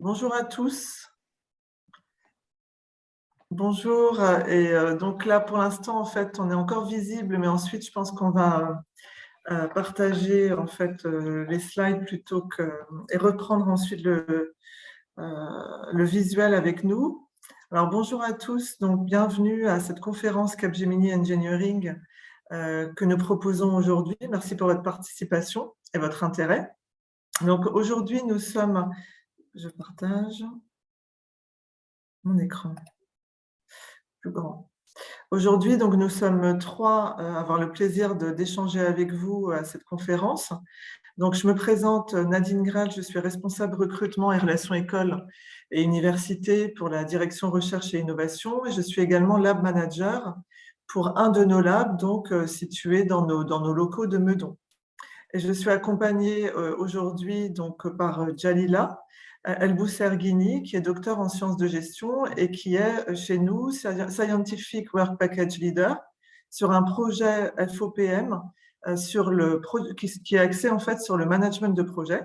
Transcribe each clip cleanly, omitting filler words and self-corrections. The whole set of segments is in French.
Bonjour à tous. Bonjour. Donc là, pour l'instant, en fait, on est encore visible, mais ensuite, je pense qu'on va partager en fait les slides plutôt que et reprendre ensuite le visuel avec nous. Alors bonjour à tous. Donc bienvenue à cette conférence Capgemini Engineering que nous proposons aujourd'hui. Merci pour votre participation et votre intérêt. Donc aujourd'hui, nous sommes. Je partage mon écran plus grand. Aujourd'hui, donc, nous sommes trois à avoir le plaisir d'échanger avec vous à cette conférence. Donc, je me présente, Nadine Graal, je suis responsable recrutement et relations école et université pour la direction recherche et innovation, et je suis également lab manager pour un de nos labs, donc situé dans nos locaux de Meudon. Et je suis accompagnée aujourd'hui donc par Jalila El Bousserghini, qui est docteur en sciences de gestion et qui est chez nous Scientific Work Package Leader sur un projet FOPM qui est axé en fait sur le management de projet.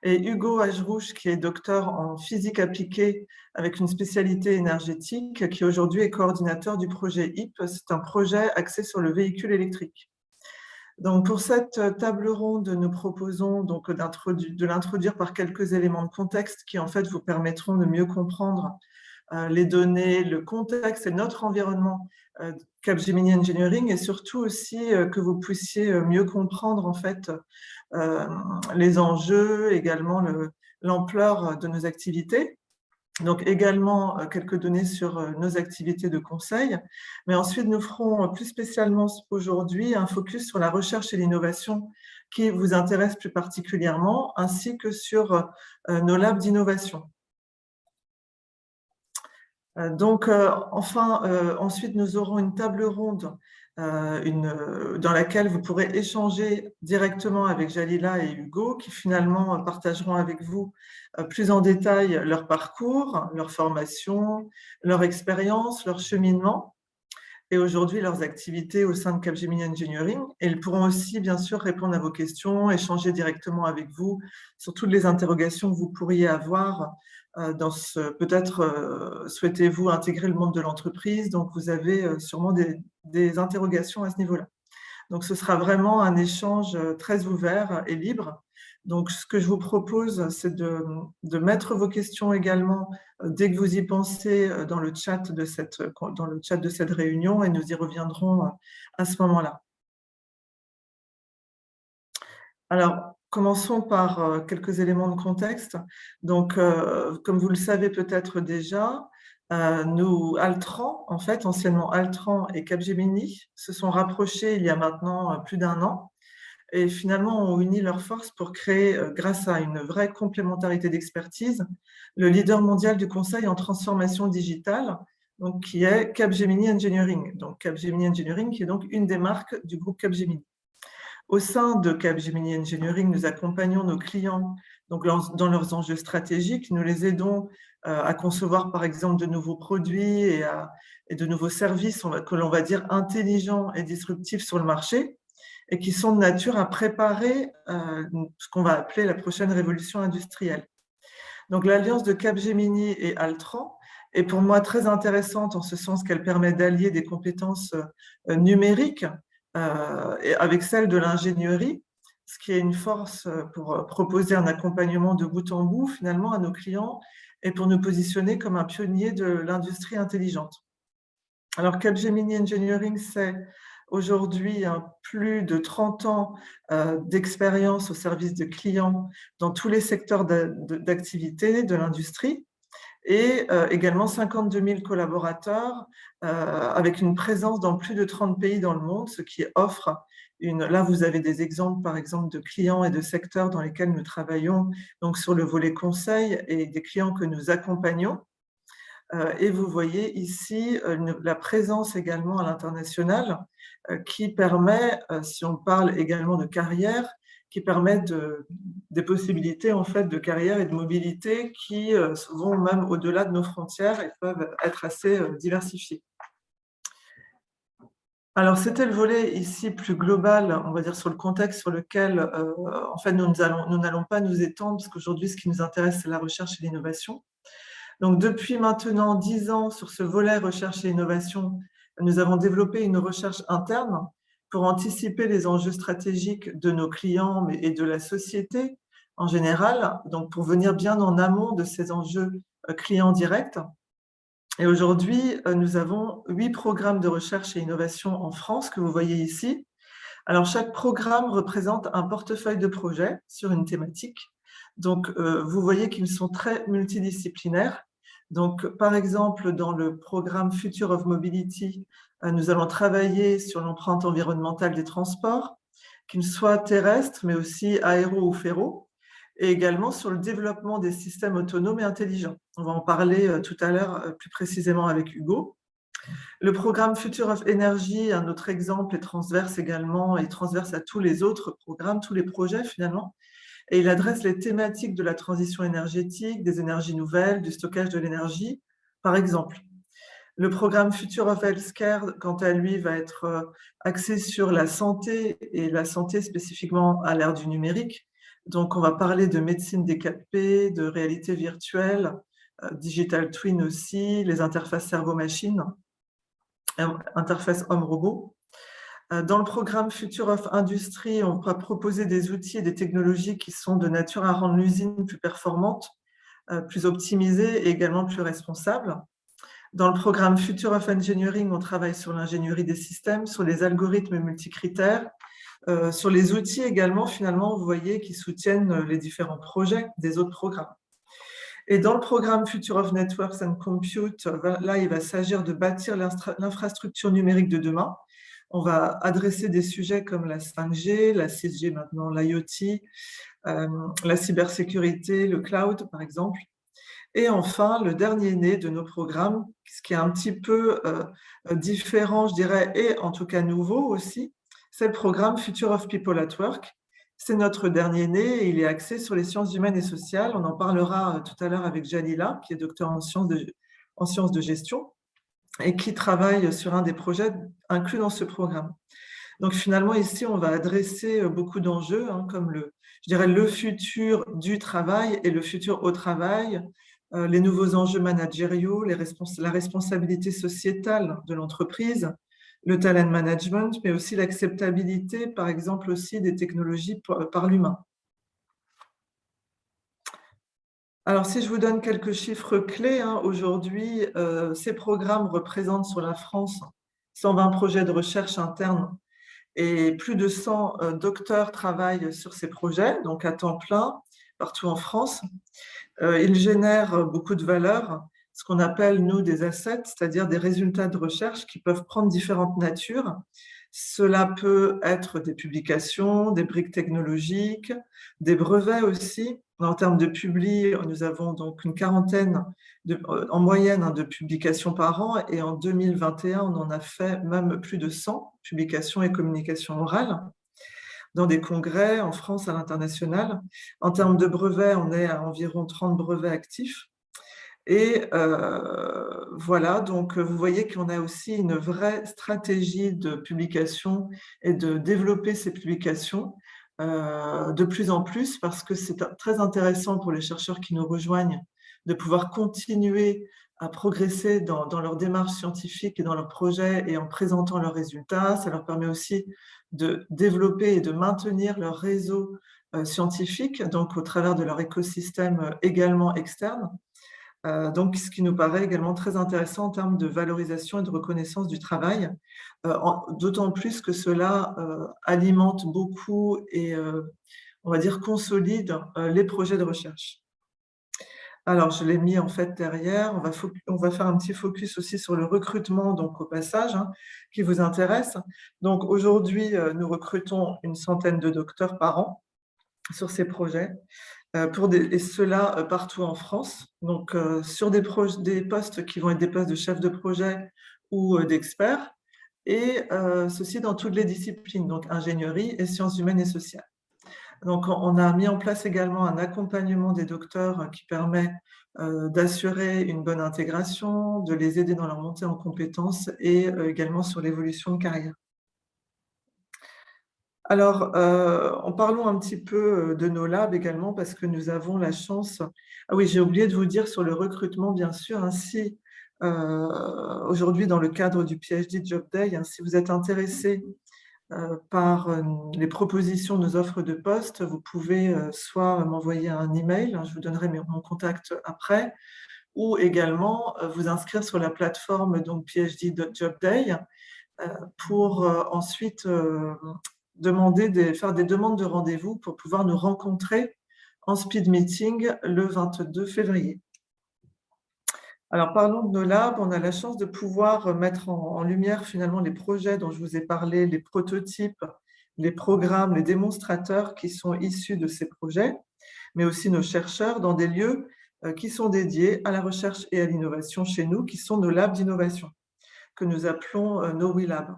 Et Hugo Ajrouche, qui est docteur en physique appliquée avec une spécialité énergétique, qui aujourd'hui est coordinateur du projet HIP. C'est un projet axé sur le véhicule électrique. Donc, pour cette table ronde, nous proposons donc de l'introduire par quelques éléments de contexte qui, en fait, vous permettront de mieux comprendre les données, le contexte et notre environnement Capgemini Engineering, et surtout aussi que vous puissiez mieux comprendre, en fait, les enjeux, également l'ampleur de nos activités. Donc également quelques données sur nos activités de conseil, mais ensuite nous ferons plus spécialement aujourd'hui un focus sur la recherche et l'innovation qui vous intéresse plus particulièrement, ainsi que sur nos labs d'innovation. Ensuite nous aurons une table ronde dans laquelle vous pourrez échanger directement avec Jalila et Hugo, qui finalement partageront avec vous plus en détail leur parcours, leur formation, leur expérience, leur cheminement et aujourd'hui leurs activités au sein de Capgemini Engineering. Et ils pourront aussi bien sûr répondre à vos questions, échanger directement avec vous sur toutes les interrogations que vous pourriez avoir peut-être souhaitez-vous intégrer le monde de l'entreprise, donc vous avez sûrement des interrogations à ce niveau-là. Donc ce sera vraiment un échange très ouvert et libre. Donc ce que je vous propose, c'est de mettre vos questions également dès que vous y pensez dans le chat de cette réunion, et nous y reviendrons à ce moment-là. Alors, commençons par quelques éléments de contexte. Donc, comme vous le savez peut-être déjà, nous, Altran, en fait, anciennement Altran et Capgemini, se sont rapprochés il y a maintenant plus d'1 an et finalement ont uni leurs forces pour créer, grâce à une vraie complémentarité d'expertise, le leader mondial du conseil en transformation digitale, donc qui est Capgemini Engineering. Donc, Capgemini Engineering, qui est donc une des marques du groupe Capgemini. Au sein de Capgemini Engineering, nous accompagnons nos clients donc, dans leurs enjeux stratégiques. Nous les aidons à concevoir, par exemple, de nouveaux produits et de nouveaux services que l'on va dire intelligents et disruptifs sur le marché et qui sont de nature à préparer ce qu'on va appeler la prochaine révolution industrielle. Donc, l'alliance de Capgemini et Altran est pour moi très intéressante en ce sens qu'elle permet d'allier des compétences numériques et avec celle de l'ingénierie, ce qui est une force pour proposer un accompagnement de bout en bout finalement à nos clients et pour nous positionner comme un pionnier de l'industrie intelligente. Alors Capgemini Engineering, c'est aujourd'hui plus de 30 ans d'expérience au service de clients dans tous les secteurs d'activité de l'industrie, et également 52 000 collaborateurs avec une présence dans plus de 30 pays dans le monde, ce qui offre là vous avez des exemples par exemple de clients et de secteurs dans lesquels nous travaillons, donc sur le volet conseil, et des clients que nous accompagnons. Et vous voyez ici la présence également à l'international qui permet, si on parle également de carrière, qui permet des possibilités en fait de carrière et de mobilité qui vont même au-delà de nos frontières et peuvent être assez diversifiées. Alors, c'était le volet ici plus global, on va dire sur le contexte sur lequel, en fait, nous n'allons pas nous étendre, parce qu'aujourd'hui, ce qui nous intéresse, c'est la recherche et l'innovation. Donc, depuis maintenant 10 ans, sur ce volet recherche et innovation, nous avons développé une recherche interne pour anticiper les enjeux stratégiques de nos clients et de la société en général, donc pour venir bien en amont de ces enjeux clients directs. Et aujourd'hui, nous avons 8 programmes de recherche et innovation en France que vous voyez ici. Alors, chaque programme représente un portefeuille de projets sur une thématique. Donc, vous voyez qu'ils sont très multidisciplinaires. Donc, par exemple, dans le programme Future of Mobility, nous allons travailler sur l'empreinte environnementale des transports, qu'ils soient terrestres, mais aussi aéro ou ferro, et également sur le développement des systèmes autonomes et intelligents. On va en parler tout à l'heure plus précisément avec Hugo. Le programme Future of Energy, un autre exemple, est transverse également et transverse à tous les autres programmes, tous les projets finalement. Et il adresse les thématiques de la transition énergétique, des énergies nouvelles, du stockage de l'énergie, par exemple. Le programme Future of Healthcare, quant à lui, va être axé sur la santé et la santé spécifiquement à l'ère du numérique. Donc, on va parler de médecine décapée, de réalité virtuelle, digital twin aussi, les interfaces cerveau-machine, interface homme-robot. Dans le programme Future of Industry, on va proposer des outils et des technologies qui sont de nature à rendre l'usine plus performante, plus optimisée et également plus responsable. Dans le programme Future of Engineering, on travaille sur l'ingénierie des systèmes, sur les algorithmes multicritères, sur les outils également, finalement, vous voyez, qui soutiennent les différents projets des autres programmes. Et dans le programme Future of Networks and Compute, là, il va s'agir de bâtir l'infrastructure numérique de demain. On va adresser des sujets comme la 5G, la 6G maintenant, l'IoT, la cybersécurité, le cloud, par exemple. Et enfin, le dernier né de nos programmes, ce qui est un petit peu différent, je dirais, et en tout cas nouveau aussi, c'est le programme Future of People at Work. C'est notre dernier né et il est axé sur les sciences humaines et sociales. On en parlera tout à l'heure avec Jalila, qui est docteur en sciences de gestion et qui travaille sur un des projets inclus dans ce programme. Donc finalement, ici, on va adresser beaucoup d'enjeux, comme je dirais, le futur du travail et le futur au travail, les nouveaux enjeux managériaux, la responsabilité sociétale de l'entreprise, le talent management, mais aussi l'acceptabilité, par exemple, aussi des technologies par l'humain. Alors, si je vous donne quelques chiffres clés, aujourd'hui, ces programmes représentent sur la France 120 projets de recherche interne et plus de 100 docteurs travaillent sur ces projets, donc à temps plein, partout en France. Ils génèrent beaucoup de valeur, ce qu'on appelle, nous, des assets, c'est-à-dire des résultats de recherche qui peuvent prendre différentes natures. Cela peut être des publications, des briques technologiques, des brevets aussi. En termes de publis, nous avons donc une quarantaine en moyenne de publications par an et en 2021, on en a fait même plus de 100 publications et communications orales dans des congrès en France, à l'international. En termes de brevets, on est à environ 30 brevets actifs. Et voilà, donc vous voyez qu'on a aussi une vraie stratégie de publication et de développer ces publications de plus en plus parce que c'est très intéressant pour les chercheurs qui nous rejoignent de pouvoir continuer à progresser dans leur démarche scientifique et dans leurs projets et en présentant leurs résultats. Ça leur permet aussi de développer et de maintenir leur réseau scientifique, donc au travers de leur écosystème également externe. Donc, ce qui nous paraît également très intéressant en termes de valorisation et de reconnaissance du travail, d'autant plus que cela alimente beaucoup et, on va dire, consolide les projets de recherche. Alors, je l'ai mis en fait derrière. On va faire un petit focus aussi sur le recrutement, donc au passage, qui vous intéresse. Donc, aujourd'hui, nous recrutons une centaine de docteurs par an sur ces projets. Et cela partout en France, donc sur des postes qui vont être des postes de chef de projet ou d'experts, et ceci dans toutes les disciplines, donc ingénierie et sciences humaines et sociales. Donc on a mis en place également un accompagnement des docteurs qui permet d'assurer une bonne intégration, de les aider dans leur montée en compétences et également sur l'évolution de carrière. Alors, en parlons un petit peu de nos labs également parce que nous avons la chance. Ah oui, j'ai oublié de vous dire sur le recrutement, bien sûr, ainsi aujourd'hui dans le cadre du PhD Job Day, hein, si vous êtes intéressé par les propositions, nos offres de poste, vous pouvez soit m'envoyer un email, hein, je vous donnerai mon contact après, ou également vous inscrire sur la plateforme donc PhD Job Day pour ensuite faire des demandes de rendez-vous pour pouvoir nous rencontrer en speed meeting le 22 février. Alors, parlons de nos labs. On a la chance de pouvoir mettre en lumière finalement les projets dont je vous ai parlé, les prototypes, les programmes, les démonstrateurs qui sont issus de ces projets, mais aussi nos chercheurs dans des lieux qui sont dédiés à la recherche et à l'innovation chez nous, qui sont nos labs d'innovation, que nous appelons nos WeLabs.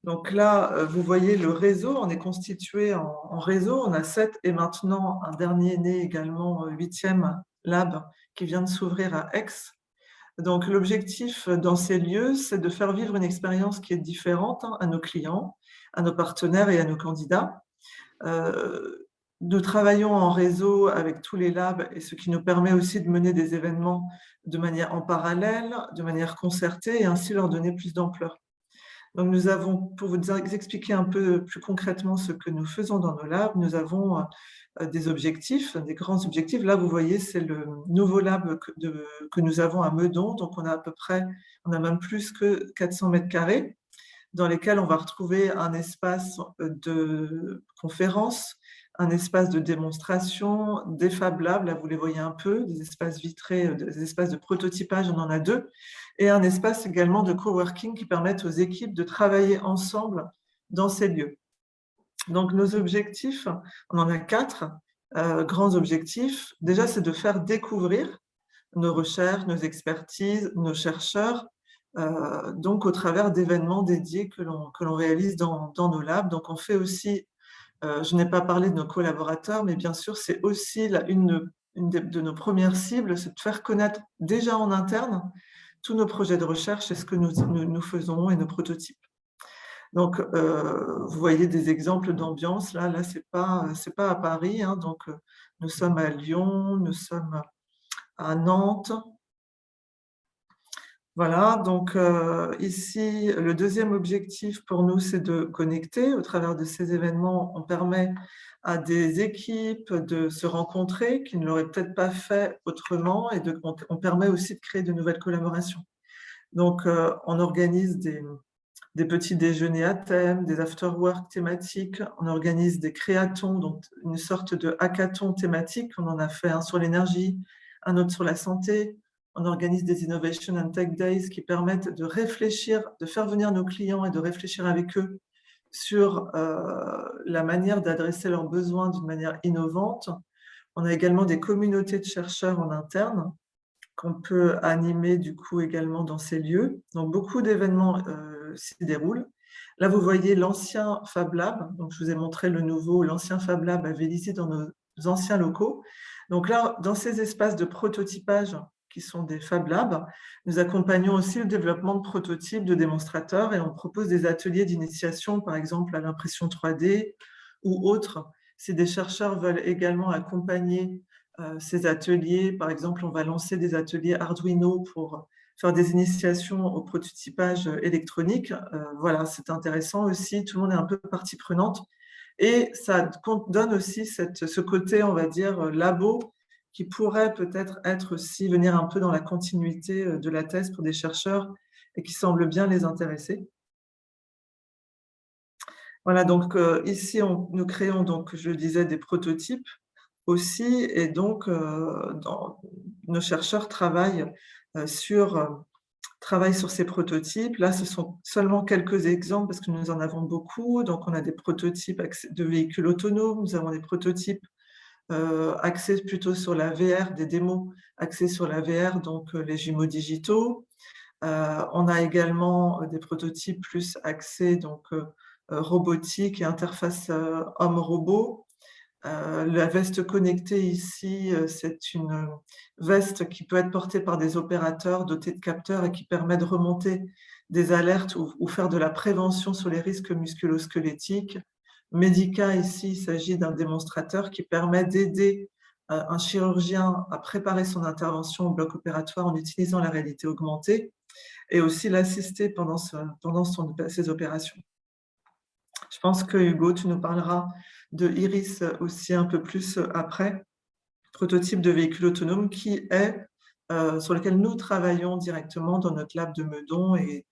Donc là, vous voyez le réseau, on est constitué en réseau, on a 7 et maintenant un dernier né également, 8e lab qui vient de s'ouvrir à Aix. Donc l'objectif dans ces lieux, c'est de faire vivre une expérience qui est différente à nos clients, à nos partenaires et à nos candidats. Nous travaillons en réseau avec tous les labs et ce qui nous permet aussi de mener des événements de manière en parallèle, de manière concertée et ainsi leur donner plus d'ampleur. Donc nous avons, pour vous expliquer un peu plus concrètement ce que nous faisons dans nos labs, nous avons des objectifs, des grands objectifs. Là, vous voyez, c'est le nouveau lab que nous avons à Meudon. Donc on a à peu près, on a même plus que 400 mètres carrés dans lesquels on va retrouver un espace de conférence, un espace de démonstration, des Fab Labs, là vous les voyez un peu, des espaces vitrés, des espaces de prototypage, on en a 2, et un espace également de coworking qui permettent aux équipes de travailler ensemble dans ces lieux. Donc nos objectifs, on en a 4 grands objectifs. Déjà, c'est de faire découvrir nos recherches, nos expertises, nos chercheurs, donc au travers d'événements dédiés que l'on réalise dans nos labs. Donc on fait aussi, je n'ai pas parlé de nos collaborateurs, mais bien sûr, c'est aussi une de nos premières cibles, c'est de faire connaître déjà en interne tous nos projets de recherche et ce que nous faisons et nos prototypes. Donc, vous voyez des exemples d'ambiance. Là, c'est pas à Paris, hein, donc nous sommes à Lyon, nous sommes à Nantes. Voilà, donc ici, le deuxième objectif pour nous, c'est de connecter. Au travers de ces événements, on permet à des équipes de se rencontrer qui ne l'auraient peut-être pas fait autrement et on permet aussi de créer de nouvelles collaborations. Donc, on organise des petits déjeuners à thème, des after-work thématiques, on organise des créatons, donc une sorte de hackathon thématique. On en a fait un sur l'énergie, un autre sur la santé. On organise des Innovation and Tech Days qui permettent de réfléchir, de faire venir nos clients et de réfléchir avec eux sur la manière d'adresser leurs besoins d'une manière innovante. On a également des communautés de chercheurs en interne qu'on peut animer du coup également dans ces lieux. Donc beaucoup d'événements s'y déroulent. Là, vous voyez l'ancien Fab Lab. Donc, je vous ai montré le nouveau, l'ancien Fab Lab à Vélizy dans nos anciens locaux. Donc là, dans ces espaces de prototypage qui sont des Fab Labs, nous accompagnons aussi le développement de prototypes, de démonstrateurs et on propose des ateliers d'initiation, par exemple à l'impression 3D ou autres. Si des chercheurs veulent également accompagner ces ateliers, par exemple, on va lancer des ateliers Arduino pour faire des initiations au prototypage électronique. Voilà, c'est intéressant aussi, tout le monde est un peu partie prenante. Et ça donne aussi ce côté, on va dire, labo, qui pourrait peut-être être aussi venir un peu dans la continuité de la thèse pour des chercheurs et qui semble bien les intéresser. Voilà, donc ici, nous créons, donc, je le disais, des prototypes aussi, et donc nos chercheurs travaillent sur ces prototypes. Là, ce sont seulement quelques exemples parce que nous en avons beaucoup. Donc, on a des prototypes de véhicules autonomes, nous avons des prototypes axés plutôt sur la VR, des démos axés sur la VR, donc les jumeaux digitaux. On a également des prototypes plus axés donc robotique et interface homme-robot. La veste connectée ici, c'est une veste qui peut être portée par des opérateurs dotés de capteurs et qui permet de remonter des alertes ou faire de la prévention sur les risques musculo-squelettiques. Medica, ici, il s'agit d'un démonstrateur qui permet d'aider un chirurgien à préparer son intervention au bloc opératoire en utilisant la réalité augmentée et aussi l'assister pendant ses opérations. Je pense que Hugo, tu nous parleras de Iris aussi un peu plus après, prototype de véhicule autonome qui est sur lequel nous travaillons directement dans notre lab de Meudon et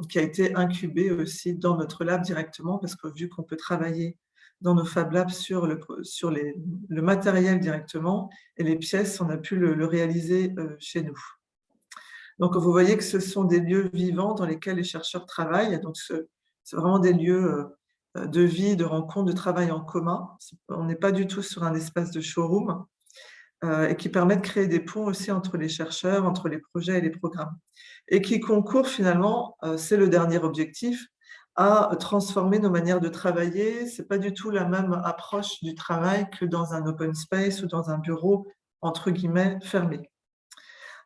qui a été incubé aussi dans notre lab directement parce que vu qu'on peut travailler dans nos Fab Labs sur le matériel directement et les pièces, on a pu le réaliser chez nous. Donc, vous voyez que ce sont des lieux vivants dans lesquels les chercheurs travaillent. Donc, c'est vraiment des lieux de vie, de rencontre, de travail en commun. On n'est pas du tout sur un espace de showroom et qui permet de créer des ponts aussi entre les chercheurs, entre les projets et les programmes. Et qui concourt finalement, c'est le dernier objectif, à transformer nos manières de travailler. Ce n'est pas du tout la même approche du travail que dans un open space ou dans un bureau, entre guillemets, fermé.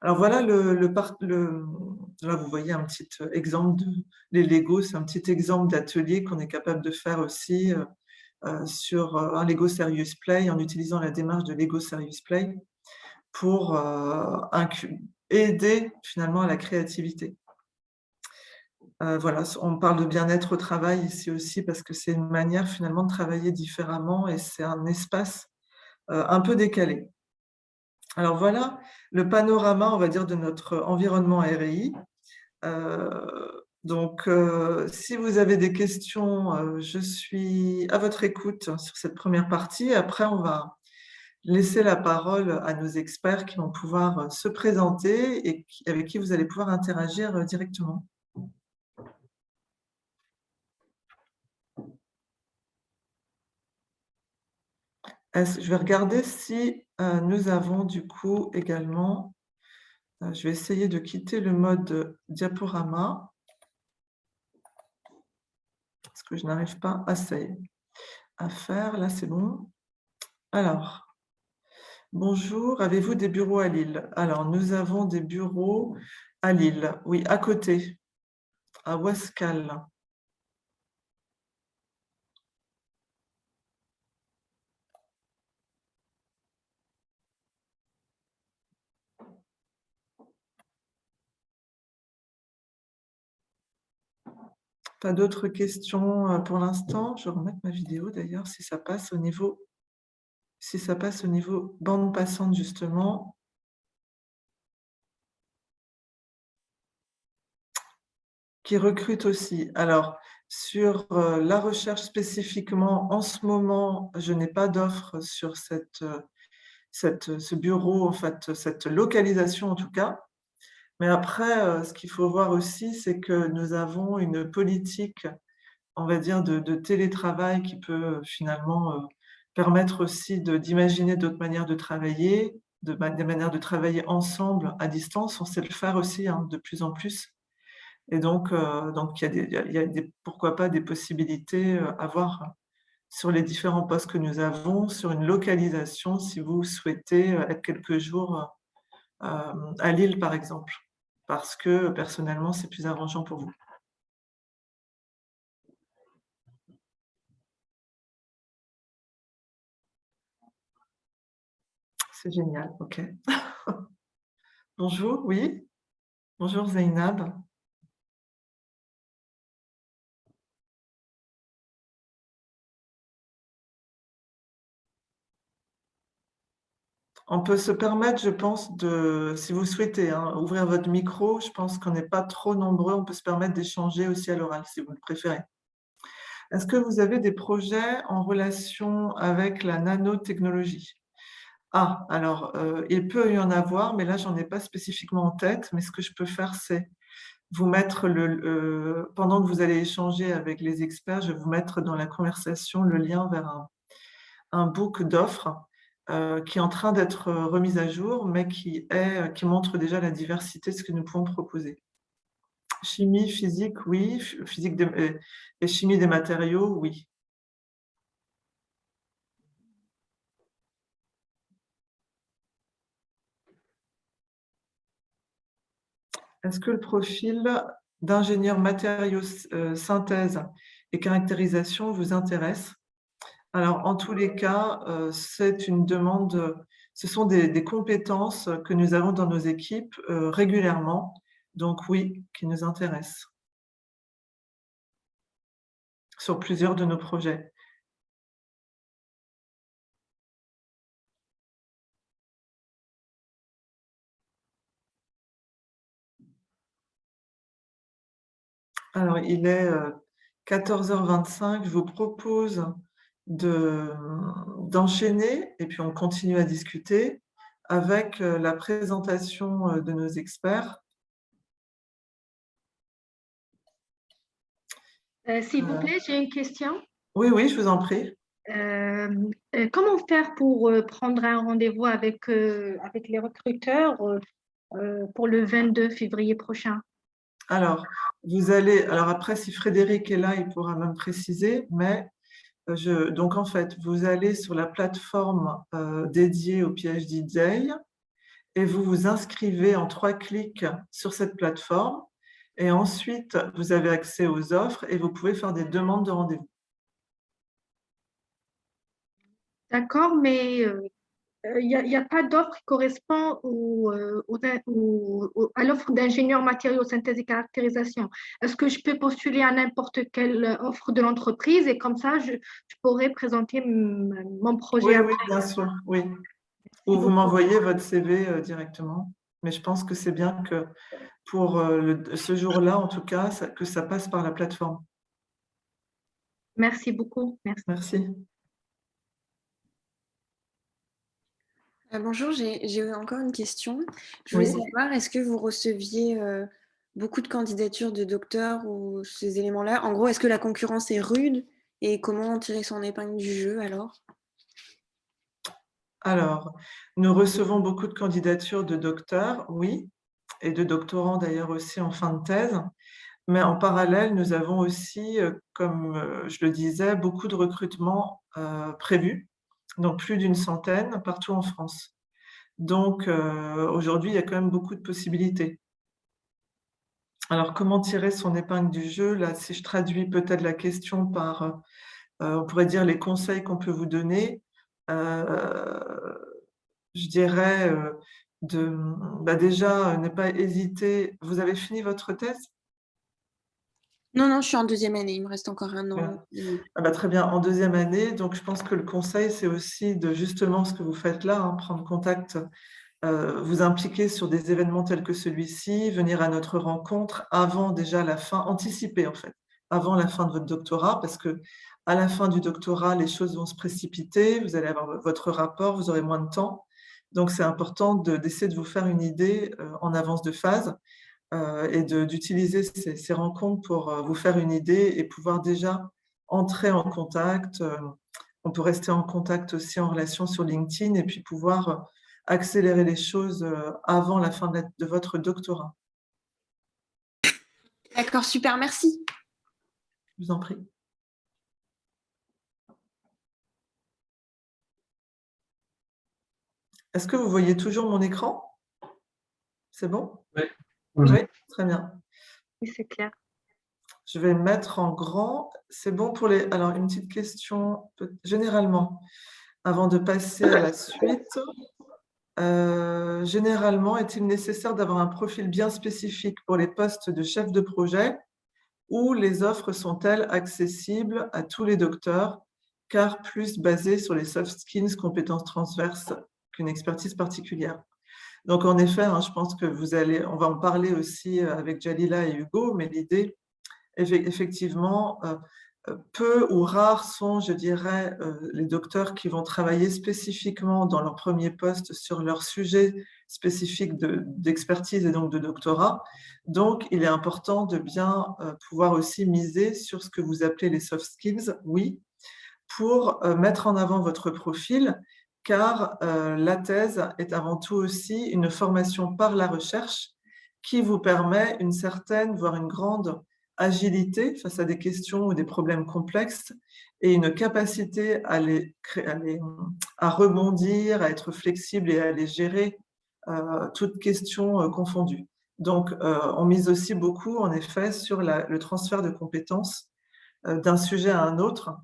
Alors voilà, là vous voyez un petit exemple les Lego, c'est un petit exemple d'atelier qu'on est capable de faire aussi sur un Lego Serious Play en utilisant la démarche de Lego Serious Play pour aider finalement à la créativité. Voilà, on parle de bien-être au travail ici aussi parce que c'est une manière finalement de travailler différemment et c'est un espace un peu décalé. Alors voilà le panorama, on va dire, de notre environnement RI. Donc, si vous avez des questions, je suis à votre écoute sur cette première partie. Après, on va laisser la parole à nos experts qui vont pouvoir se présenter et avec qui vous allez pouvoir interagir directement. Je vais regarder si nous avons du coup également, je vais essayer de quitter le mode diaporama parce que je n'arrive pas à faire. Là, c'est bon. Alors, bonjour, avez-vous des bureaux à Lille? Alors, nous avons des bureaux à Lille, oui, à côté, à Ouascal. Pas d'autres questions pour l'instant. Je vais remettre ma vidéo d'ailleurs si ça passe au niveau bande passante justement. Qui recrute aussi. Alors, sur la recherche spécifiquement, en ce moment, je n'ai pas d'offre sur ce bureau, en fait, cette localisation en tout cas. Mais après, ce qu'il faut voir aussi, c'est que nous avons une politique, on va dire, de télétravail qui peut finalement permettre aussi d'imaginer d'autres manières de travailler, des manières de travailler ensemble à distance. On sait le faire aussi hein, de plus en plus. Et donc il y a pourquoi pas des possibilités à voir sur les différents postes que nous avons, sur une localisation, si vous souhaitez être quelques jours à Lille, par exemple, parce que personnellement, c'est plus arrangeant pour vous. C'est génial, OK. Bonjour, oui. Bonjour Zainab. On peut se permettre, je pense, si vous souhaitez, hein, ouvrir votre micro. Je pense qu'on n'est pas trop nombreux. On peut se permettre d'échanger aussi à l'oral, si vous le préférez. Est-ce que vous avez des projets en relation avec la nanotechnologie? Ah, alors, il peut y en avoir, mais là, j'en ai pas spécifiquement en tête. Mais ce que je peux faire, c'est vous mettre pendant que vous allez échanger avec les experts, je vais vous mettre dans la conversation le lien vers un book d'offres qui est en train d'être remis à jour, mais qui montre déjà la diversité de ce que nous pouvons proposer. Chimie, physique, oui. Et chimie des matériaux, oui. Est-ce que le profil d'ingénieur matériaux synthèse et caractérisation vous intéresse. Alors, en tous les cas, c'est une demande, ce sont des compétences que nous avons dans nos équipes régulièrement, donc oui, qui nous intéressent sur plusieurs de nos projets. Alors, il est 14h25. Je vous propose d'enchaîner et puis on continue à discuter avec la présentation de nos experts. S'il vous plaît, j'ai une question. Oui, oui, je vous en prie. Comment faire pour prendre un rendez-vous avec les recruteurs pour le 22 février prochain? Alors, alors après, si Frédéric est là, il pourra même préciser, mais donc en fait, vous allez sur la plateforme dédiée au PhD Day et vous vous inscrivez en 3 clics sur cette plateforme et ensuite, vous avez accès aux offres et vous pouvez faire des demandes de rendez-vous. D'accord, mais il n'y a pas d'offre qui correspond à l'offre d'ingénieur matériaux, synthèse et caractérisation. Est-ce que je peux postuler à n'importe quelle offre de l'entreprise et comme ça, je pourrais présenter mon projet Oui, oui, après? bien sûr, oui. Merci Ou vous beaucoup. m'envoyez votre CV directement. Mais je pense que c'est bien que pour ce jour-là, en tout cas, que ça passe par la plateforme. Merci beaucoup. Merci. Merci. Bonjour, j'ai encore une question. Je voulais Oui. savoir, est-ce que vous receviez beaucoup de candidatures de docteurs ou ces éléments-là? En gros, est-ce que la concurrence est rude et comment tirer son épingle du jeu alors? Alors, nous recevons beaucoup de candidatures de docteurs, oui, et de doctorants d'ailleurs aussi en fin de thèse. Mais en parallèle, nous avons aussi, comme je le disais, beaucoup de recrutements prévus, donc plus d'une centaine partout en France. Donc aujourd'hui, il y a quand même beaucoup de possibilités. Alors, comment tirer son épingle du jeu? Là, si je traduis peut-être la question par, on pourrait dire les conseils qu'on peut vous donner, je dirais, déjà, ne pas hésiter. Vous avez fini votre thèse? Non, non, je suis en deuxième année, il me reste encore un an. Ah bah, très bien, en deuxième année, donc je pense que le conseil, c'est aussi de justement ce que vous faites là, hein, prendre contact, vous impliquer sur des événements tels que celui-ci, venir à notre rencontre avant déjà la fin, anticiper en fait, avant la fin de votre doctorat, parce que à la fin du doctorat, les choses vont se précipiter, vous allez avoir votre rapport, vous aurez moins de temps. Donc c'est important d'essayer de vous faire une idée en avance de phase et d'utiliser ces rencontres pour vous faire une idée et pouvoir déjà entrer en contact. On peut rester en contact aussi en relation sur LinkedIn et puis pouvoir accélérer les choses avant la fin de votre doctorat. D'accord, super, merci. Je vous en prie. Est-ce que vous voyez toujours mon écran? C'est bon? Oui. Oui, très bien. Oui, c'est clair. Je vais mettre en grand. C'est bon pour les… Alors, une petite question, généralement, avant de passer à la suite, généralement, est-il nécessaire d'avoir un profil bien spécifique pour les postes de chef de projet ou les offres sont-elles accessibles à tous les docteurs, car plus basées sur les soft skills, compétences transverses qu'une expertise particulière? Donc, en effet, hein, je pense que on va en parler aussi avec Jalila et Hugo, mais l'idée, effectivement, peu ou rares sont, je dirais, les docteurs qui vont travailler spécifiquement dans leur premier poste sur leur sujet spécifique d'expertise et donc de doctorat. Donc, il est important de bien pouvoir aussi miser sur ce que vous appelez les soft skills, oui, pour mettre en avant votre profil, car la thèse est avant tout aussi une formation par la recherche qui vous permet une certaine, voire une grande agilité face à des questions ou des problèmes complexes et une capacité à rebondir, à être flexible et à les gérer, toutes questions confondues. Donc, on mise aussi beaucoup, en effet, sur le transfert de compétences d'un sujet à un autre.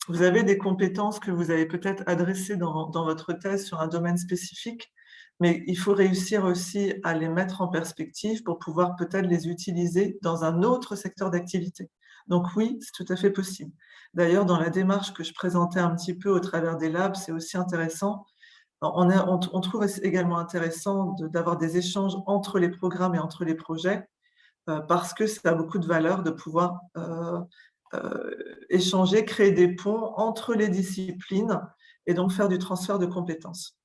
Vous avez des compétences que vous avez peut-être adressées dans votre thèse sur un domaine spécifique, mais il faut réussir aussi à les mettre en perspective pour pouvoir peut-être les utiliser dans un autre secteur d'activité. Donc oui, c'est tout à fait possible. D'ailleurs, dans la démarche que je présentais un petit peu au travers des labs, c'est aussi intéressant. On trouve également intéressant d'avoir des échanges entre les programmes et entre les projets, parce que ça a beaucoup de valeur de pouvoir échanger, créer des ponts entre les disciplines et donc faire du transfert de compétences.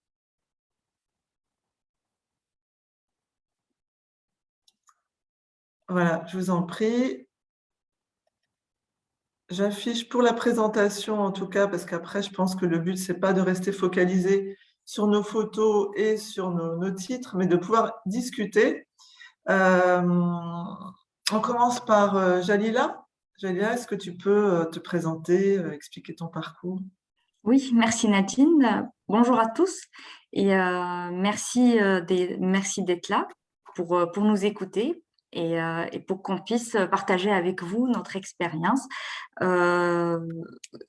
Voilà, je vous en prie. J'affiche pour la présentation, en tout cas, parce qu'après, je pense que le but, c'est pas de rester focalisé sur nos photos et sur nos titres, mais de pouvoir discuter. On commence par Jalila. Jalila, est-ce que tu peux te présenter, expliquer ton parcours? Oui, merci Nadine. Bonjour à tous et merci d'être là pour nous écouter et pour qu'on puisse partager avec vous notre expérience euh,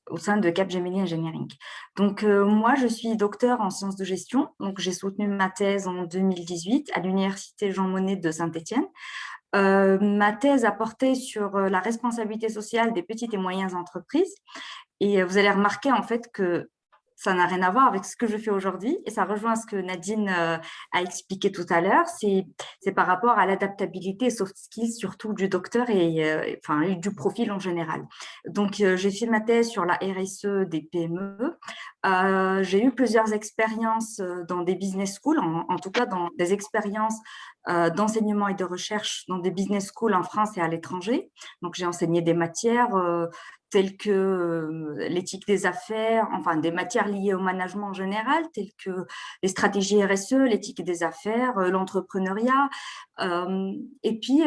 au sein de Capgemini Engineering. Donc moi, je suis docteur en sciences de gestion. Donc j'ai soutenu ma thèse en 2018 à l'Université Jean Monnet de Saint-Étienne. Ma thèse a porté sur la responsabilité sociale des petites et moyennes entreprises. Et vous allez remarquer en fait que ça n'a rien à voir avec ce que je fais aujourd'hui et ça rejoint ce que Nadine a expliqué tout à l'heure. C'est par rapport à l'adaptabilité et soft skills surtout du docteur et enfin, du profil en général. Donc, j'ai fait ma thèse sur la RSE des PME. J'ai eu plusieurs expériences dans des business schools, en tout cas dans des expériences d'enseignement et de recherche dans des business schools en France et à l'étranger. Donc, j'ai enseigné des matières telles que l'éthique des affaires, enfin des matières liées au management en général, telles que les stratégies RSE, l'éthique des affaires, l'entrepreneuriat. Et puis,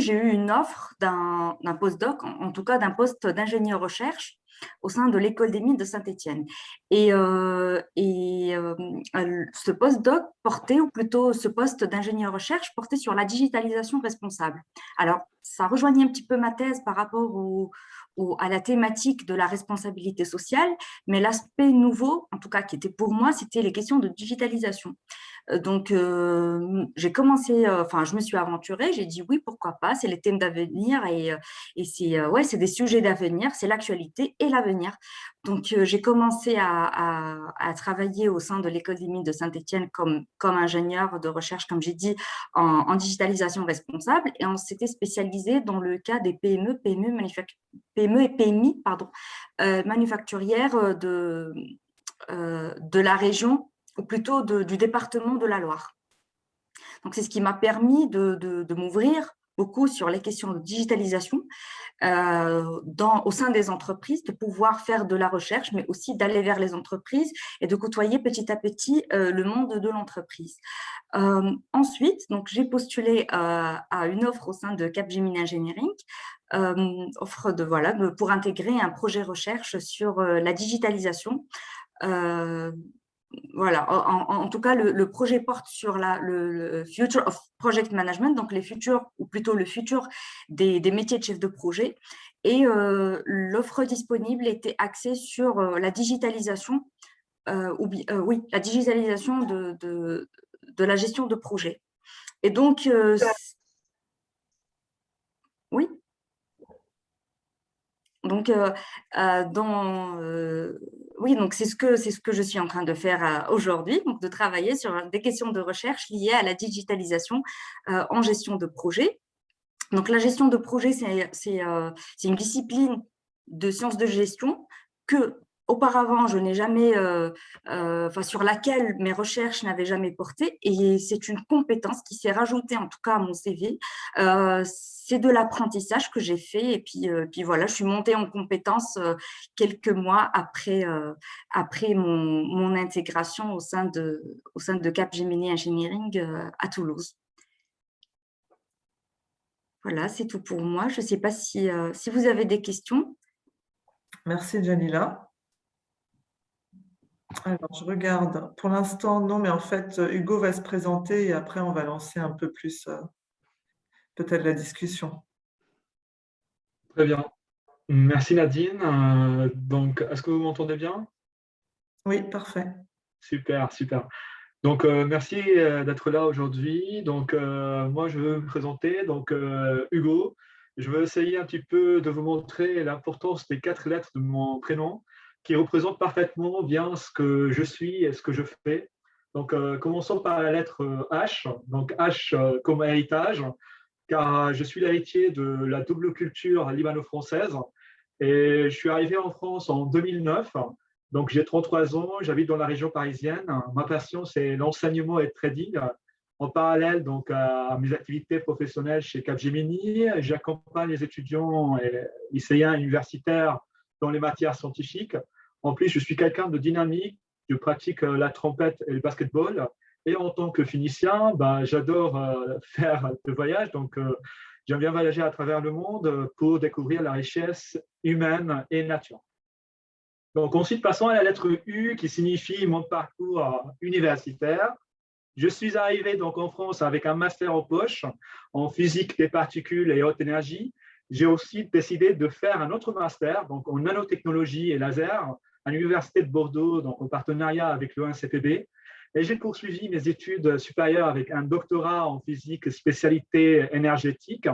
j'ai eu une offre d'un postdoc, en tout cas d'un poste d'ingénieur recherche au sein de l'école des mines de Saint-Étienne. Ce postdoc portait, ou plutôt ce poste d'ingénieur recherche, portait sur la digitalisation responsable. Alors, ça rejoignait un petit peu ma thèse par rapport à la thématique de la responsabilité sociale, mais l'aspect nouveau, en tout cas qui était pour moi, c'était les questions de digitalisation. Donc, j'ai commencé, enfin, je me suis aventurée, j'ai dit oui, pourquoi pas, c'est les thèmes d'avenir et c'est des sujets d'avenir, c'est l'actualité et l'avenir. Donc, j'ai commencé à travailler au sein de l'école des mines de Saint-Étienne comme ingénieur de recherche, comme j'ai dit, en digitalisation responsable et on s'était spécialisé dans le cas des PME et PMI, pardon, manufacturières de la région ou plutôt du département de la Loire. Donc, c'est ce qui m'a permis de m'ouvrir beaucoup sur les questions de digitalisation au sein des entreprises, de pouvoir faire de la recherche, mais aussi d'aller vers les entreprises et de côtoyer petit à petit le monde de l'entreprise. Ensuite, donc, j'ai postulé à une offre au sein de Capgemini Engineering, offre pour intégrer un projet recherche sur la digitalisation. Voilà, en tout cas, le projet porte sur le Future of Project Management, donc les futurs, ou plutôt le futur des métiers de chef de projet. Et l'offre disponible était axée sur la digitalisation, la digitalisation de la gestion de projet. Et donc, oui. Donc, oui, donc c'est ce que je suis en train de faire aujourd'hui, donc de travailler sur des questions de recherche liées à la digitalisation en gestion de projet. Donc, la gestion de projet, c'est une discipline de sciences de gestion que auparavant, je n'ai jamais, sur laquelle mes recherches n'avaient jamais porté, et c'est une compétence qui s'est rajoutée en tout cas à mon CV. C'est de l'apprentissage que j'ai fait, et puis voilà, je suis montée en compétence quelques mois après mon intégration au sein de Capgemini Engineering à Toulouse. Voilà, c'est tout pour moi. Je ne sais pas si vous avez des questions. Merci, Jalila. Alors, je regarde. Pour l'instant, non, mais en fait, Hugo va se présenter et après, on va lancer un peu plus peut-être la discussion. Très bien. Merci Nadine. Donc, est-ce que vous m'entendez bien? Oui, parfait. Super, super. Donc, merci d'être là aujourd'hui. Donc, moi, je veux me présenter. Donc, Hugo, je veux essayer un petit peu de vous montrer l'importance des 4 lettres de mon prénom qui représentent parfaitement bien ce que je suis et ce que je fais. Donc, commençons par la lettre H. Donc, H comme héritage, car je suis l'héritier de la double culture libano-française. Et je suis arrivé en France en 2009. Donc, j'ai 33 ans, j'habite dans la région parisienne. Ma passion, c'est l'enseignement et le trading. En parallèle donc, à mes activités professionnelles chez Capgemini, j'accompagne les étudiants et lycéens universitaires dans les matières scientifiques. En plus, je suis quelqu'un de dynamique. Je pratique la trompette et le basketball. Et en tant que Phénicien, j'adore faire des voyages. Donc, j'aime bien voyager à travers le monde pour découvrir la richesse humaine et nature. Donc, ensuite, passons à la lettre U qui signifie mon parcours universitaire. Je suis arrivé donc en France avec un master en poche en physique des particules et haute énergie. J'ai aussi décidé de faire un autre master donc en nanotechnologie et laser à l'Université de Bordeaux, donc en partenariat avec l'ONCPB. Et j'ai poursuivi mes études supérieures avec un doctorat en physique spécialité énergétique.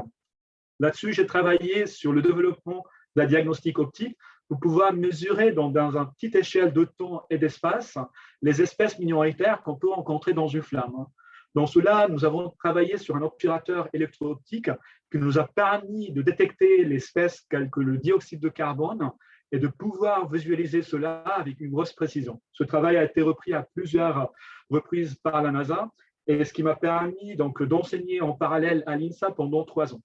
Là-dessus, j'ai travaillé sur le développement de la diagnostic optique pour pouvoir mesurer dans une petite échelle de temps et d'espace les espèces minoritaires qu'on peut rencontrer dans une flamme. Dans cela, nous avons travaillé sur un obturateur électro-optique qui nous a permis de détecter les espèces telles que le dioxyde de carbone et de pouvoir visualiser cela avec une grosse précision. Ce travail a été repris à plusieurs reprises par la NASA et ce qui m'a permis donc d'enseigner en parallèle à l'INSA pendant 3 ans.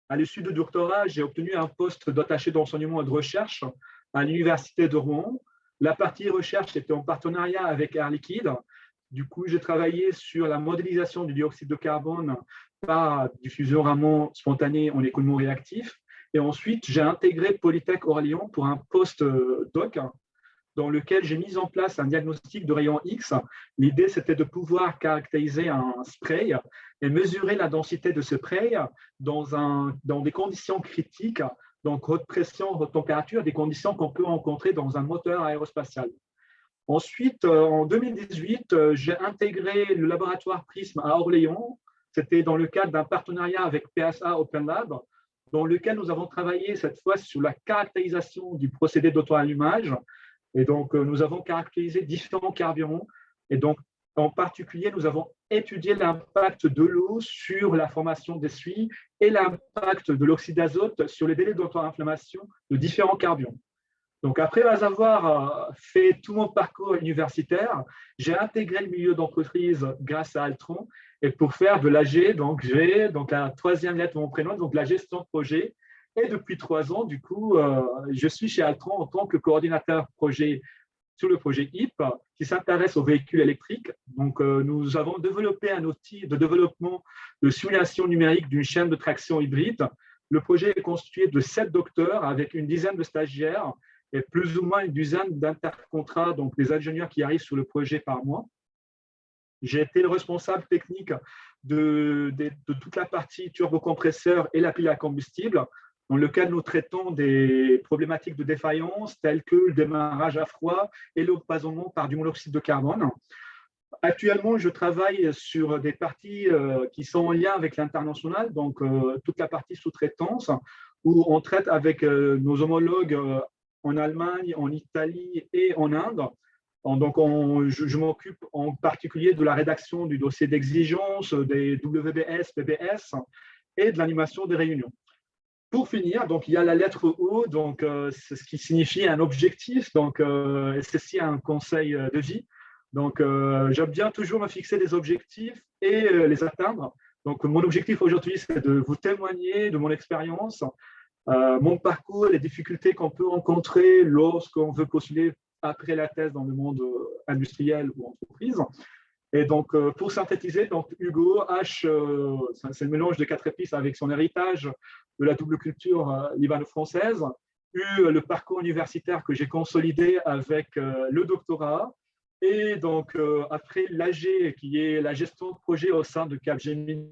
À l'issue du doctorat, j'ai obtenu un poste d'attaché d'enseignement et de recherche à l'Université de Rouen. La partie recherche était en partenariat avec Air Liquide. Du coup, j'ai travaillé sur la modélisation du dioxyde de carbone par diffusion Raman spontanée en écoulement réactif. Et ensuite, j'ai intégré Polytech Orléans pour un post-doc dans lequel j'ai mis en place un diagnostic de rayon X. L'idée, c'était de pouvoir caractériser un spray et mesurer la densité de ce spray dans des conditions critiques, donc haute pression, haute température, des conditions qu'on peut rencontrer dans un moteur aérospatial. Ensuite, en 2018, j'ai intégré le laboratoire Prism à Orléans. C'était dans le cadre d'un partenariat avec PSA Open Lab, dans lequel nous avons travaillé cette fois sur la caractérisation du procédé d'auto-allumage. Et donc, nous avons caractérisé différents carburants. Et donc, en particulier, nous avons étudié l'impact de l'eau sur la formation des suies et l'impact de l'oxyde d'azote sur les délais d'auto-inflammation de différents carburants. Donc, après avoir fait tout mon parcours universitaire, j'ai intégré le milieu d'entreprise grâce à Altran. Et pour faire de l'AG, donc j'ai la troisième lettre de mon prénom, donc la gestion de projet. Et depuis 3 ans, du coup, je suis chez Altran en tant que coordinateur projet sur le projet HIP qui s'intéresse aux véhicules électriques. Donc, nous avons développé un outil de développement de simulation numérique d'une chaîne de traction hybride. Le projet est constitué de 7 docteurs avec une dizaine de stagiaires et plus ou moins une dizaine d'intercontrats, donc des ingénieurs qui arrivent sur le projet par mois. J'ai été le responsable technique de toute la partie turbocompresseur et la pile à combustible, dans lequel nous traitons des problématiques de défaillance telles que le démarrage à froid et l'empoisonnement par du monoxyde de carbone. Actuellement, je travaille sur des parties qui sont en lien avec l'international, donc toute la partie sous-traitance, où on traite avec nos homologues en Allemagne, en Italie et en Inde. Donc, je m'occupe en particulier de la rédaction du dossier d'exigence, des WBS, PBS et de l'animation des réunions. Pour finir, donc, il y a la lettre O, donc, c'est ce qui signifie un objectif, donc ceci un conseil de vie. Donc, j'aime bien toujours me fixer des objectifs et les atteindre. Donc, mon objectif aujourd'hui, c'est de vous témoigner de mon expérience, mon parcours, les difficultés qu'on peut rencontrer lorsqu'on veut postuler après la thèse dans le monde industriel ou entreprise. Et donc, pour synthétiser, donc Hugo H, c'est le mélange de 4 épices avec son héritage de la double culture libano-française. U, le parcours universitaire que j'ai consolidé avec le doctorat. Et donc, après l'AG, qui est la gestion de projet au sein de Capgemini,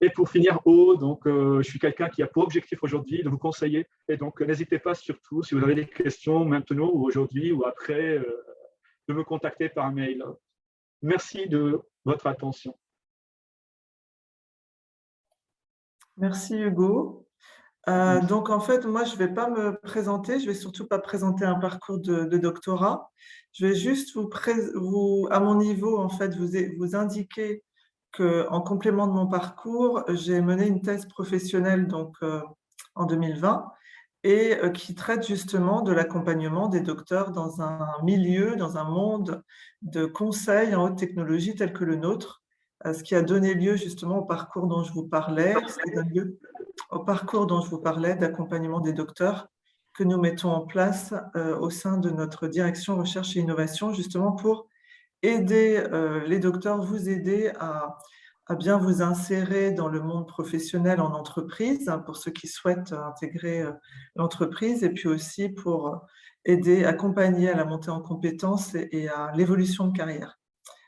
Et pour finir, donc, je suis quelqu'un qui a pour objectif aujourd'hui de vous conseiller. Et donc, n'hésitez pas surtout, si vous avez des questions maintenant ou aujourd'hui ou après, de me contacter par mail. Merci de votre attention. Merci Hugo. Donc en fait, moi, je ne vais pas me présenter, je ne vais surtout pas présenter un parcours de doctorat. Je vais juste à mon niveau, en fait, vous indiquer qu'en complément de mon parcours, j'ai mené une thèse professionnelle donc, en 2020 et qui traite justement de l'accompagnement des docteurs dans un milieu, dans un monde de conseils en haute technologie tel que le nôtre, ce qui a donné lieu justement au parcours dont je vous parlais, au parcours dont je vous parlais d'accompagnement des docteurs que nous mettons en place au sein de notre direction recherche et innovation, justement pour aider les docteurs, vous aider à bien vous insérer dans le monde professionnel en entreprise, hein, pour ceux qui souhaitent intégrer l'entreprise, et puis aussi pour aider, accompagner à la montée en compétences et à l'évolution de carrière.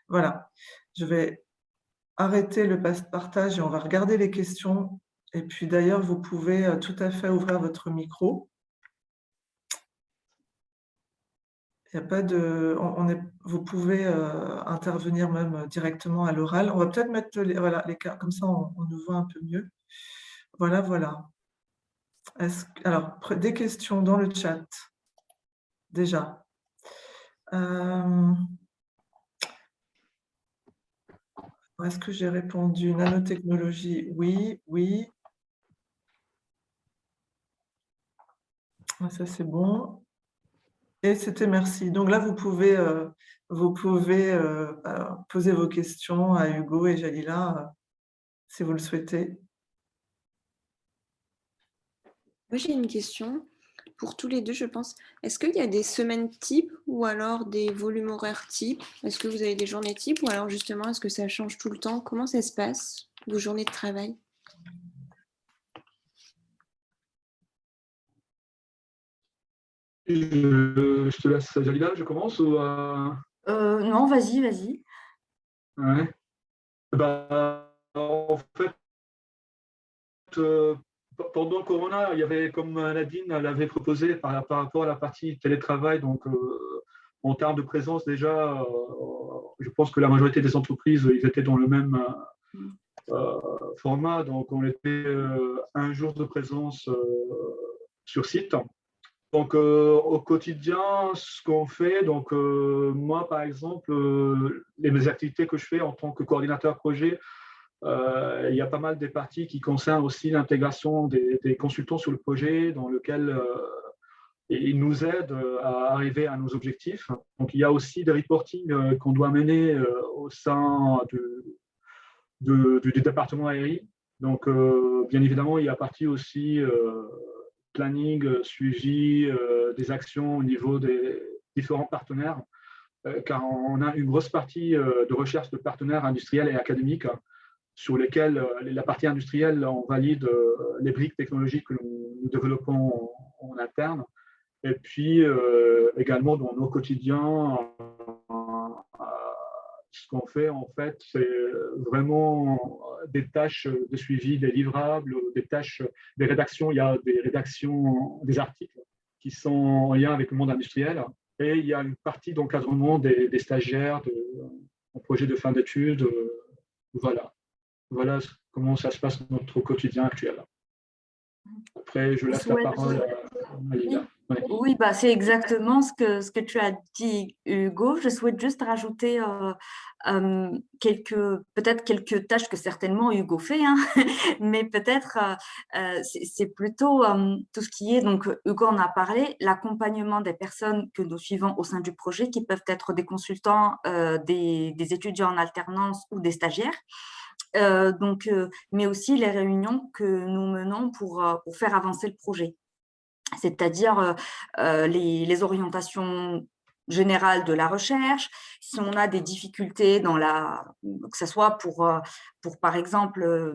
Voilà, je vais arrêter le partage et on va regarder les questions. Et puis d'ailleurs, vous pouvez tout à fait ouvrir votre micro. Il n'y a pas de, vous pouvez intervenir même directement à l'oral. On va peut-être mettre voilà, les cas, comme ça on nous voit un peu mieux. Voilà, voilà. Alors, des questions dans le chat, déjà. Est-ce que j'ai répondu? Nanotechnologie, oui, oui. Ça, c'est bon. Et c'était merci. Donc là, vous pouvez poser vos questions à Hugo et Jalila, si vous le souhaitez. Moi, j'ai une question pour tous les deux, je pense. Est-ce qu'il y a des semaines types ou alors des volumes horaires types? Est-ce que vous avez des journées types ou alors justement, est-ce que ça change tout le temps? Comment ça se passe, vos journées de travail? Je te laisse, Jalila, je commence ou Non, vas-y, vas-y. Ouais. En fait, pendant le Corona, il y avait, comme Nadine l'avait proposé par rapport à la partie télétravail, donc en termes de présence déjà, je pense que la majorité des entreprises, ils étaient dans le même format, donc on était un jour de présence sur site. Donc au quotidien, ce qu'on fait, donc moi par exemple, mes activités que je fais en tant que coordinateur projet, il y a pas mal des parties qui concernent aussi l'intégration des consultants sur le projet, dans lequel ils nous aident à arriver à nos objectifs. Donc, il y a aussi des reportings qu'on doit mener au sein du département ARI. Donc, bien évidemment, il y a partie aussi planning, suivi des actions au niveau des différents partenaires, car on a une grosse partie de recherche de partenaires industriels et académiques sur lesquels la partie industrielle, on valide les briques technologiques que nous développons en interne. Et puis également dans nos quotidiens, ce qu'on fait en fait, c'est vraiment des tâches de suivi des livrables, des tâches, des rédactions. Il y a des rédactions, des articles qui sont en lien avec le monde industriel. Et il y a une partie d'encadrement des stagiaires en projet de fin d'études. Voilà. Voilà comment ça se passe dans notre quotidien actuel. Après, je laisse la parole à Lila. Oui, bah, c'est exactement ce que tu as dit, Hugo. Je souhaite juste rajouter peut-être quelques tâches que certainement Hugo fait, hein, mais peut-être c'est plutôt tout ce qui est, donc Hugo en a parlé, l'accompagnement des personnes que nous suivons au sein du projet, qui peuvent être des consultants, des étudiants en alternance ou des stagiaires. Mais aussi les réunions que nous menons pour faire avancer le projet, c'est-à-dire les orientations générales de la recherche, si on a des difficultés que ce soit pour par exemple,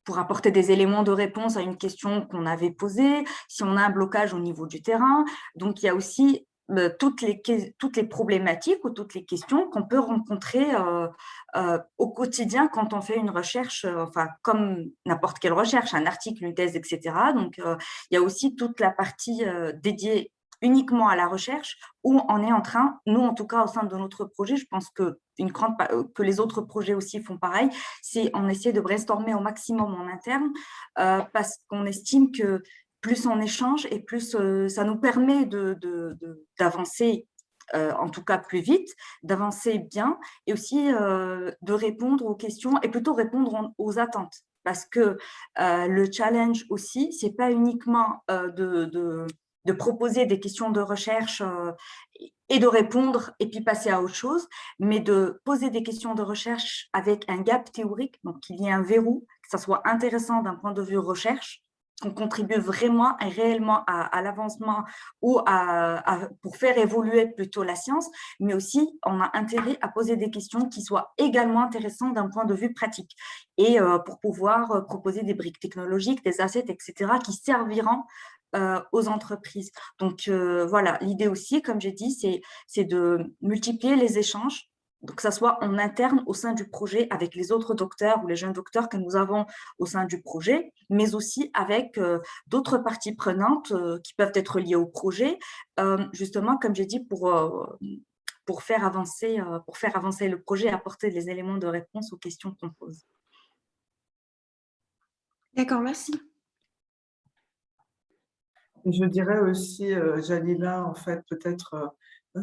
pour apporter des éléments de réponse à une question qu'on avait posée, si on a un blocage au niveau du terrain. Donc, il y a aussi toutes les problématiques ou toutes les questions qu'on peut rencontrer au quotidien quand on fait une recherche, enfin, comme n'importe quelle recherche, un article, une thèse, etc. Donc, il y a aussi toute la partie dédiée uniquement à la recherche où on est en train, nous en tout cas au sein de notre projet, je pense que les autres projets aussi font pareil, c'est on essaie de brainstormer au maximum en interne parce qu'on estime que plus on échange et plus ça nous permet d'avancer, en tout cas plus vite, d'avancer bien et aussi de répondre aux questions et plutôt répondre aux attentes. Parce que le challenge aussi, ce n'est pas uniquement de proposer des questions de recherche et de répondre et puis passer à autre chose, mais de poser des questions de recherche avec un gap théorique, donc qu'il y ait un verrou, que ça soit intéressant d'un point de vue recherche, qu'on contribue vraiment et réellement à l'avancement ou pour faire évoluer plutôt la science, mais aussi on a intérêt à poser des questions qui soient également intéressantes d'un point de vue pratique et pour pouvoir proposer des briques technologiques, des assets, etc., qui serviront aux entreprises. Donc voilà, l'idée aussi, comme j'ai dit, c'est de multiplier les échanges, donc que ce soit en interne au sein du projet avec les autres docteurs ou les jeunes docteurs que nous avons au sein du projet, mais aussi avec d'autres parties prenantes qui peuvent être liées au projet, justement, comme j'ai dit, pour faire avancer le projet et apporter les éléments de réponse aux questions qu'on pose. D'accord, merci. Je dirais aussi, Jalila, en fait, peut-être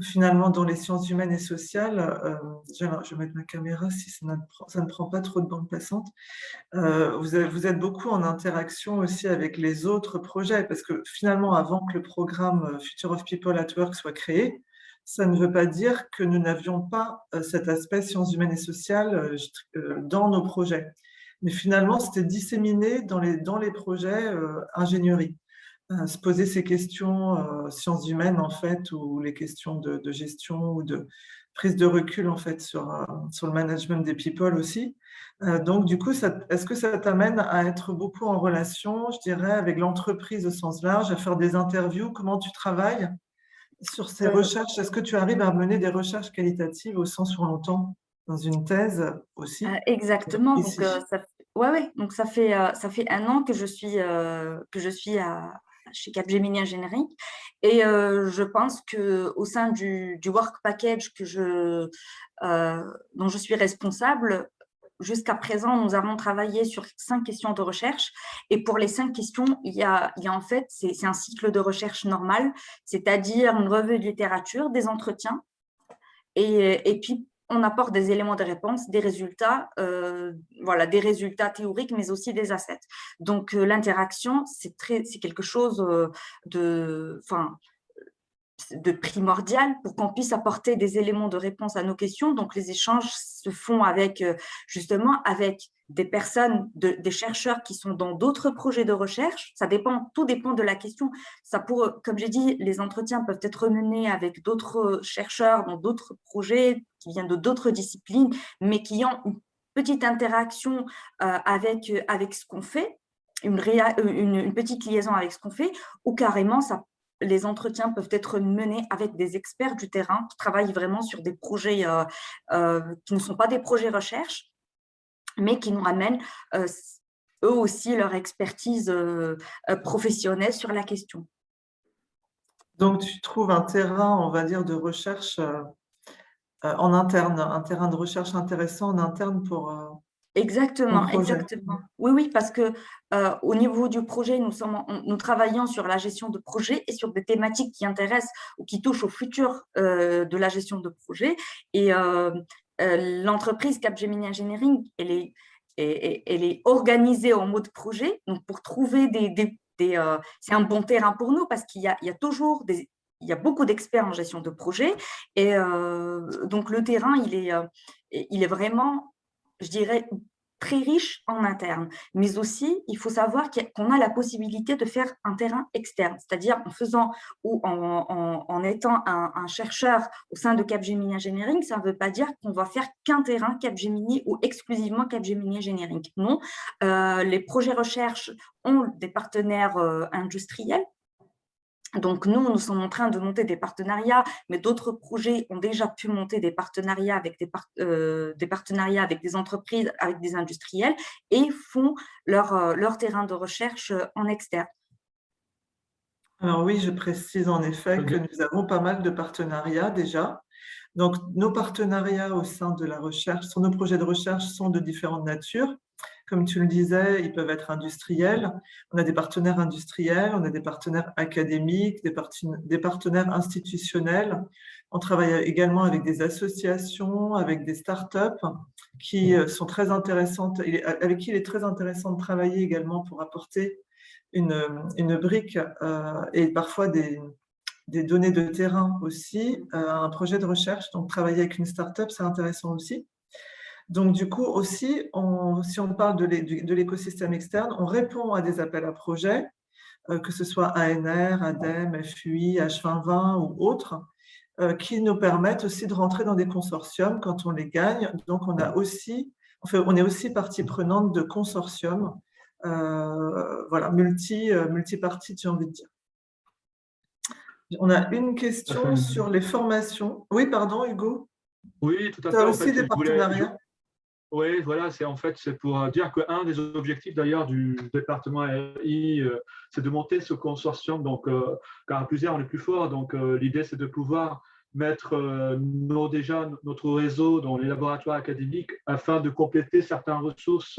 finalement dans les sciences humaines et sociales, je vais mettre ma caméra si ça ne prend pas trop de bande passante. Vous êtes beaucoup en interaction aussi avec les autres projets, parce que finalement, avant que le programme Future of People at Work soit créé, ça ne veut pas dire que nous n'avions pas cet aspect sciences humaines et sociales dans nos projets. Mais finalement, c'était disséminé dans les projets ingénierie. Se poser ces questions sciences humaines, en fait, ou les questions de gestion ou de prise de recul, en fait, sur le management des people aussi. Donc, du coup, est-ce que ça t'amène à être beaucoup en relation, je dirais, avec l'entreprise au sens large, à faire des interviews? Comment tu travailles sur ces recherches? Est-ce que tu arrives à mener des recherches qualitatives au sens sur longtemps dans une thèse aussi? Exactement. Ici. Donc, ça fait 1 an que je suis chez Capgemini Engineering et je pense qu'au sein du work package dont je suis responsable, jusqu'à présent, nous avons travaillé sur 5 questions de recherche et pour les 5 questions, il y a en fait, c'est un cycle de recherche normal, c'est-à-dire une revue de littérature, des entretiens et puis on apporte des éléments de réponse, des résultats, des résultats théoriques, mais aussi des assets. Donc, l'interaction, c'est quelque chose de primordial pour qu'on puisse apporter des éléments de réponse à nos questions. Donc, les échanges se font justement avec des personnes, des chercheurs qui sont dans d'autres projets de recherche. Tout dépend de la question. Comme j'ai dit, les entretiens peuvent être menés avec d'autres chercheurs dans d'autres projets qui viennent de d'autres disciplines, mais qui ont une petite interaction avec ce qu'on fait, une petite liaison avec ce qu'on fait, ou carrément, les entretiens peuvent être menés avec des experts du terrain qui travaillent vraiment sur des projets qui ne sont pas des projets recherche, mais qui nous ramènent eux aussi leur expertise professionnelle sur la question. Donc, tu trouves un terrain, on va dire, de recherche en interne, un terrain de recherche intéressant en interne pour Exactement, ton projet. exactement. Oui, parce que au niveau du projet, nous travaillons sur la gestion de projet et sur des thématiques qui intéressent ou qui touchent au futur de la gestion de projet. Et l'entreprise Capgemini Engineering, elle est organisée en mode projet. Donc, pour trouver c'est un bon terrain pour nous parce qu'il y a toujours il y a beaucoup d'experts en gestion de projet. Et donc, le terrain, il est vraiment, je dirais, très riche en interne. Mais aussi, il faut savoir qu'on a la possibilité de faire un terrain externe, c'est-à-dire en faisant ou en étant un chercheur au sein de Capgemini Engineering, ça ne veut pas dire qu'on va faire qu'un terrain Capgemini ou exclusivement Capgemini Engineering. Non, les projets recherche ont des partenaires industriels Donc, nous sommes en train de monter des partenariats, mais d'autres projets ont déjà pu monter des partenariats avec des entreprises, avec des industriels et font leur terrain de recherche en externe. Alors oui, je précise en effet que nous avons pas mal de partenariats déjà. Donc, nos partenariats au sein de la recherche, sur nos projets de recherche sont de différentes natures. Comme tu le disais, ils peuvent être industriels. On a des partenaires industriels, on a des partenaires académiques, des partenaires institutionnels. On travaille également avec des associations, avec des startups qui sont très intéressantes, avec qui il est très intéressant de travailler également pour apporter une brique et parfois des données de terrain aussi à un projet de recherche. Donc, travailler avec une start-up, c'est intéressant aussi. Donc, du coup, aussi, si on parle de l'écosystème externe, on répond à des appels à projets, que ce soit ANR, ADEME, FUI, H2020 ou autres, qui nous permettent aussi de rentrer dans des consortiums quand on les gagne. Donc, on est aussi partie prenante de consortiums, voilà, multipartites, j'ai envie de dire. On a une question sur les formations. Oui, pardon, Hugo. Oui, tout à Tu fait. as aussi des partenariats. Oui, voilà, c'est pour dire qu'un des objectifs d'ailleurs du département RI, c'est de monter ce consortium. Donc, car à plusieurs, on est plus fort. Donc, l'idée, c'est de pouvoir mettre déjà notre réseau dans les laboratoires académiques afin de compléter certaines ressources,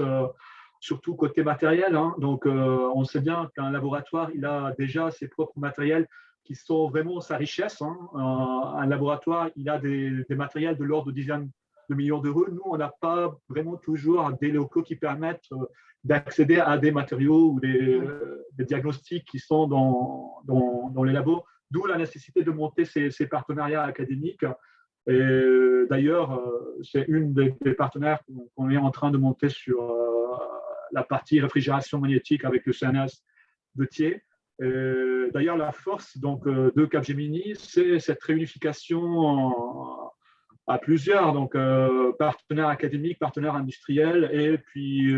surtout côté matériel, hein. Donc, on sait bien qu'un laboratoire, il a déjà ses propres matériels qui sont vraiment sa richesse, hein. Un laboratoire, il a des matériels de l'ordre de dizaines de millions d'euros. Nous, on n'a pas vraiment toujours des locaux qui permettent d'accéder à des matériaux ou des diagnostics qui sont dans les labos, d'où la nécessité de monter ces partenariats académiques. Et d'ailleurs, c'est une des partenaires qu'on est en train de monter sur la partie réfrigération magnétique avec le CNRS de Thiers. D'ailleurs, la force de Capgemini, c'est cette réunification à plusieurs, donc partenaires académiques, partenaires industriels, et puis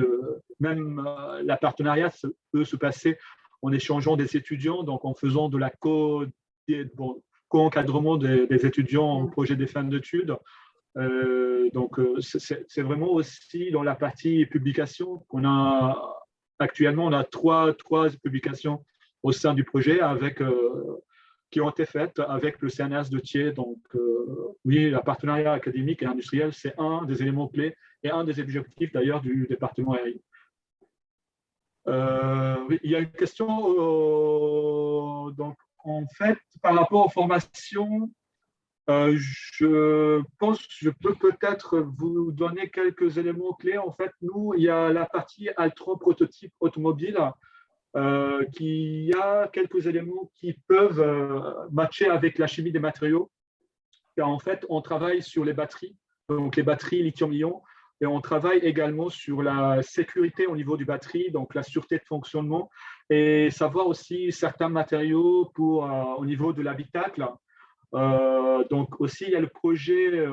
même la partenariat peut se passer en échangeant des étudiants, donc en faisant de la co-encadrement des étudiants en projet de fin d'études. Donc c'est vraiment aussi dans la partie publication qu'on a actuellement, on a trois publications au sein du projet qui ont été faites avec le CNRS de Thiers. Donc, oui, le partenariat académique et industriel, c'est un des éléments clés et un des objectifs d'ailleurs du département RI. Oui, il y a une question, donc, en fait, par rapport aux formations, je pense que je peux peut-être vous donner quelques éléments clés. En fait, nous, il y a la partie Altron prototype automobile, qui a quelques éléments qui peuvent matcher avec la chimie des matériaux. Car en fait, on travaille sur les batteries, donc les batteries lithium-ion, et on travaille également sur la sécurité au niveau du batterie, donc la sûreté de fonctionnement, et savoir aussi certains matériaux au niveau de l'habitacle. Donc aussi, il y a le projet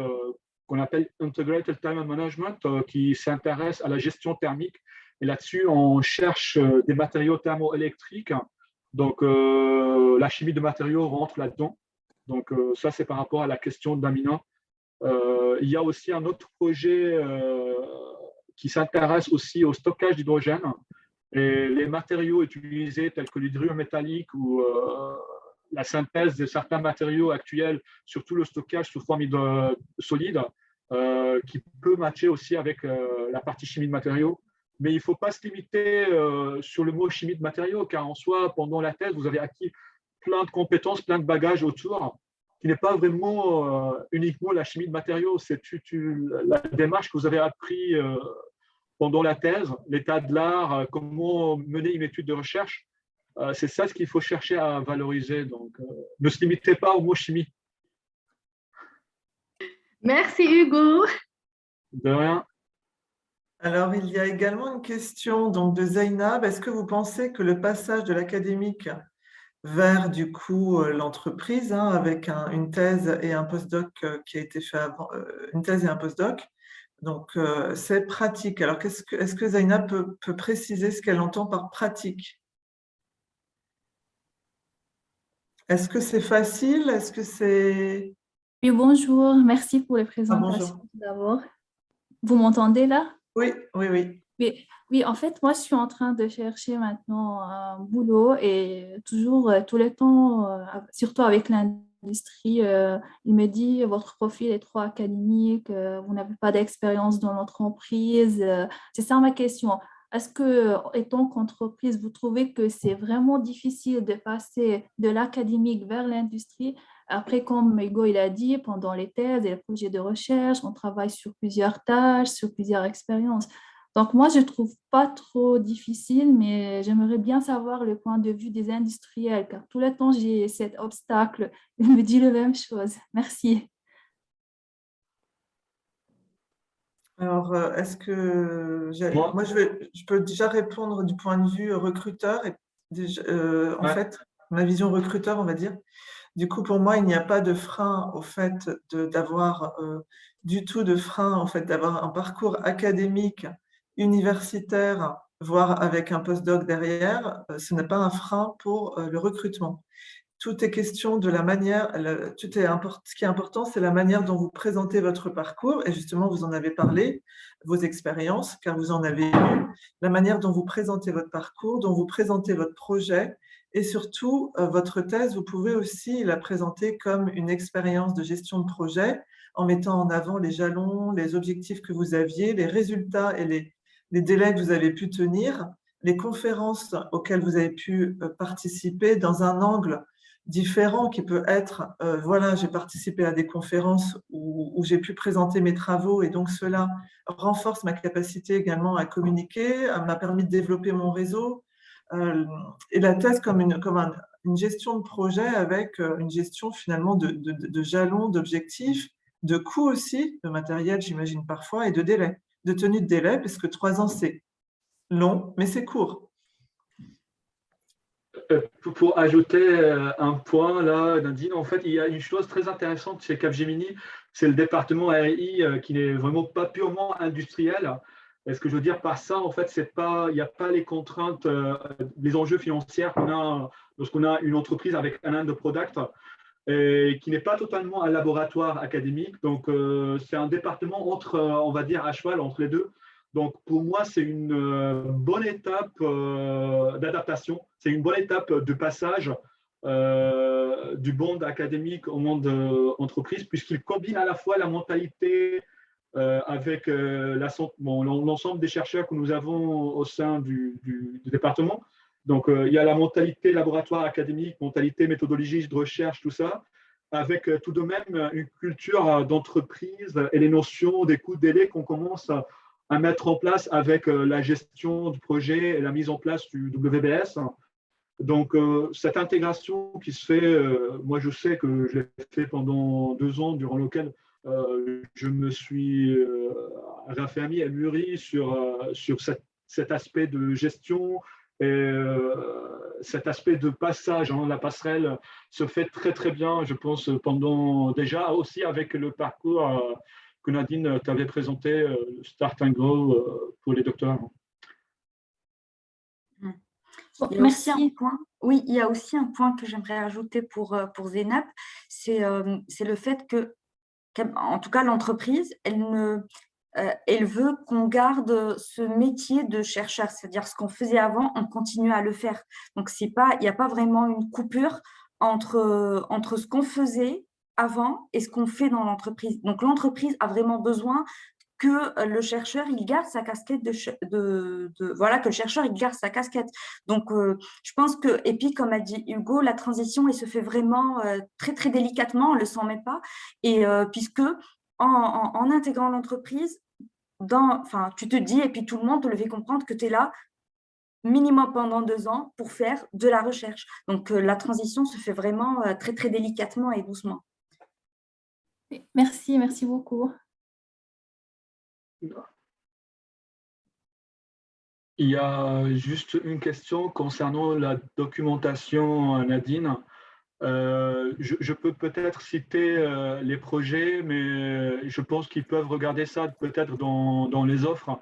qu'on appelle Integrated Thermal Management, qui s'intéresse à la gestion thermique. Et là-dessus, on cherche des matériaux thermoélectriques. Donc, la chimie de matériaux rentre là-dedans. Donc, ça, c'est par rapport à la question d'Amina. Il y a aussi un autre projet qui s'intéresse aussi au stockage d'hydrogène. Et les matériaux utilisés, tels que l'hydrure métallique ou la synthèse de certains matériaux actuels, surtout le stockage sous forme solide, qui peut matcher aussi avec la partie chimie de matériaux. Mais il ne faut pas se limiter sur le mot chimie de matériaux, car en soi, pendant la thèse, vous avez acquis plein de compétences, plein de bagages autour, qui n'est pas vraiment uniquement la chimie de matériaux. C'est la démarche que vous avez appris pendant la thèse, l'état de l'art, comment mener une étude de recherche. C'est ça ce qu'il faut chercher à valoriser. Donc, ne se limitez pas au mot chimie. Merci Hugo. De rien. Alors, il y a également une question donc, de Zainab. Est-ce que vous pensez que le passage de l'académique vers du coup l'entreprise, hein, avec une thèse et un postdoc qui a été fait avant, une thèse et un postdoc, donc c'est pratique. Alors, est-ce que Zainab peut préciser ce qu'elle entend par pratique? Est-ce que c'est facile? Est-ce que c'est… Oui, bonjour, merci pour les Ah, présentations bonjour. tout d'abord. Vous m'entendez là? Oui, oui, oui. Oui, oui, en fait, moi, je suis en train de chercher maintenant un boulot et toujours, tout le temps, surtout avec l'industrie, il me dit, votre profil est trop académique, vous n'avez pas d'expérience dans l'entreprise. C'est ça ma question. Est-ce que, étant qu'entreprise, vous trouvez que c'est vraiment difficile de passer de l'académique vers l'industrie? Après, comme Hugo il a dit, pendant les thèses et les projets de recherche, on travaille sur plusieurs tâches, sur plusieurs expériences. Donc, moi, je ne trouve pas trop difficile, mais j'aimerais bien savoir le point de vue des industriels, car tout le temps, j'ai cet obstacle. Il me dit la même chose. Merci. Alors, est-ce que Moi, moi, je peux déjà répondre du point de vue recruteur et en ouais. fait, ma vision recruteur, on va dire. Du coup, pour moi, il n'y a pas de frein au fait d'avoir du tout de frein, en fait, d'avoir un parcours académique, universitaire, voire avec un postdoc derrière. Ce n'est pas un frein pour le recrutement. Tout est question de la manière, ce qui est important, c'est la manière dont vous présentez votre parcours. Et justement, vous en avez parlé, vos expériences, car vous en avez eu, la manière dont vous présentez votre parcours, dont vous présentez votre projet. Et surtout, votre thèse, vous pouvez aussi la présenter comme une expérience de gestion de projet en mettant en avant les jalons, les objectifs que vous aviez, les résultats et les délais que vous avez pu tenir, les conférences auxquelles vous avez pu participer dans un angle différent qui peut être, voilà, j'ai participé à des conférences où j'ai pu présenter mes travaux et donc cela renforce ma capacité également à communiquer, m'a permis de développer mon réseau. Et la thèse comme une gestion de projet avec une gestion finalement de jalons, d'objectifs, de coûts aussi, de matériel j'imagine parfois, et de délai, de tenue de délai, parce que 3 ans c'est long, mais c'est court. Pour ajouter un point là, Nadine, en fait, il y a une chose très intéressante chez Capgemini, c'est le département RI qui n'est vraiment pas purement industriel. Et ce que je veux dire par ça, en fait, c'est pas, il n'y a pas les contraintes, les enjeux financiers qu'on a lorsqu'on a une entreprise avec un end product et qui n'est pas totalement un laboratoire académique. Donc, c'est un département entre, on va dire, à cheval entre les deux. Donc, pour moi, c'est une bonne étape d'adaptation. C'est une bonne étape de passage du monde académique au monde entreprise, puisqu'il combine à la fois la mentalité avec l'ensemble des chercheurs que nous avons au sein du département. Donc, il y a la mentalité laboratoire académique, mentalité méthodologie de recherche, tout ça, avec tout de même une culture d'entreprise et les notions des coûts de délai qu'on commence à mettre en place avec la gestion du projet et la mise en place du WBS. Donc, cette intégration qui se fait, moi je sais que je l'ai fait pendant 2 ans, durant lequel je me suis raffermi et mûri sur cet aspect de gestion et cet aspect de passage. Hein, la passerelle se fait très très bien, je pense, pendant déjà aussi avec le parcours que Nadine t'avait présenté, Start and Go pour les docteurs. Bon, Il y a aussi un merci. point, oui, il y a aussi un point que j'aimerais ajouter pour Zénap, c'est le fait que, en tout cas, l'entreprise, elle veut qu'on garde ce métier de chercheur, c'est-à-dire ce qu'on faisait avant, on continue à le faire. Donc, il n'y a pas vraiment une coupure entre ce qu'on faisait avant et ce qu'on fait dans l'entreprise. Donc, l'entreprise a vraiment besoin que le chercheur il garde sa casquette voilà, que le chercheur il garde sa casquette. Donc je pense que, et puis comme a dit Hugo, la transition elle se fait vraiment très très délicatement, on ne le sent même pas, et puisque en intégrant l'entreprise, enfin tu te dis, et puis tout le monde te le fait comprendre que tu es là minimum pendant 2 ans pour faire de la recherche. Donc la transition se fait vraiment très très délicatement et doucement. Merci, merci beaucoup. Il y a juste une question concernant la documentation, Nadine. Je peux peut-être citer les projets, mais je pense qu'ils peuvent regarder ça peut-être dans les offres.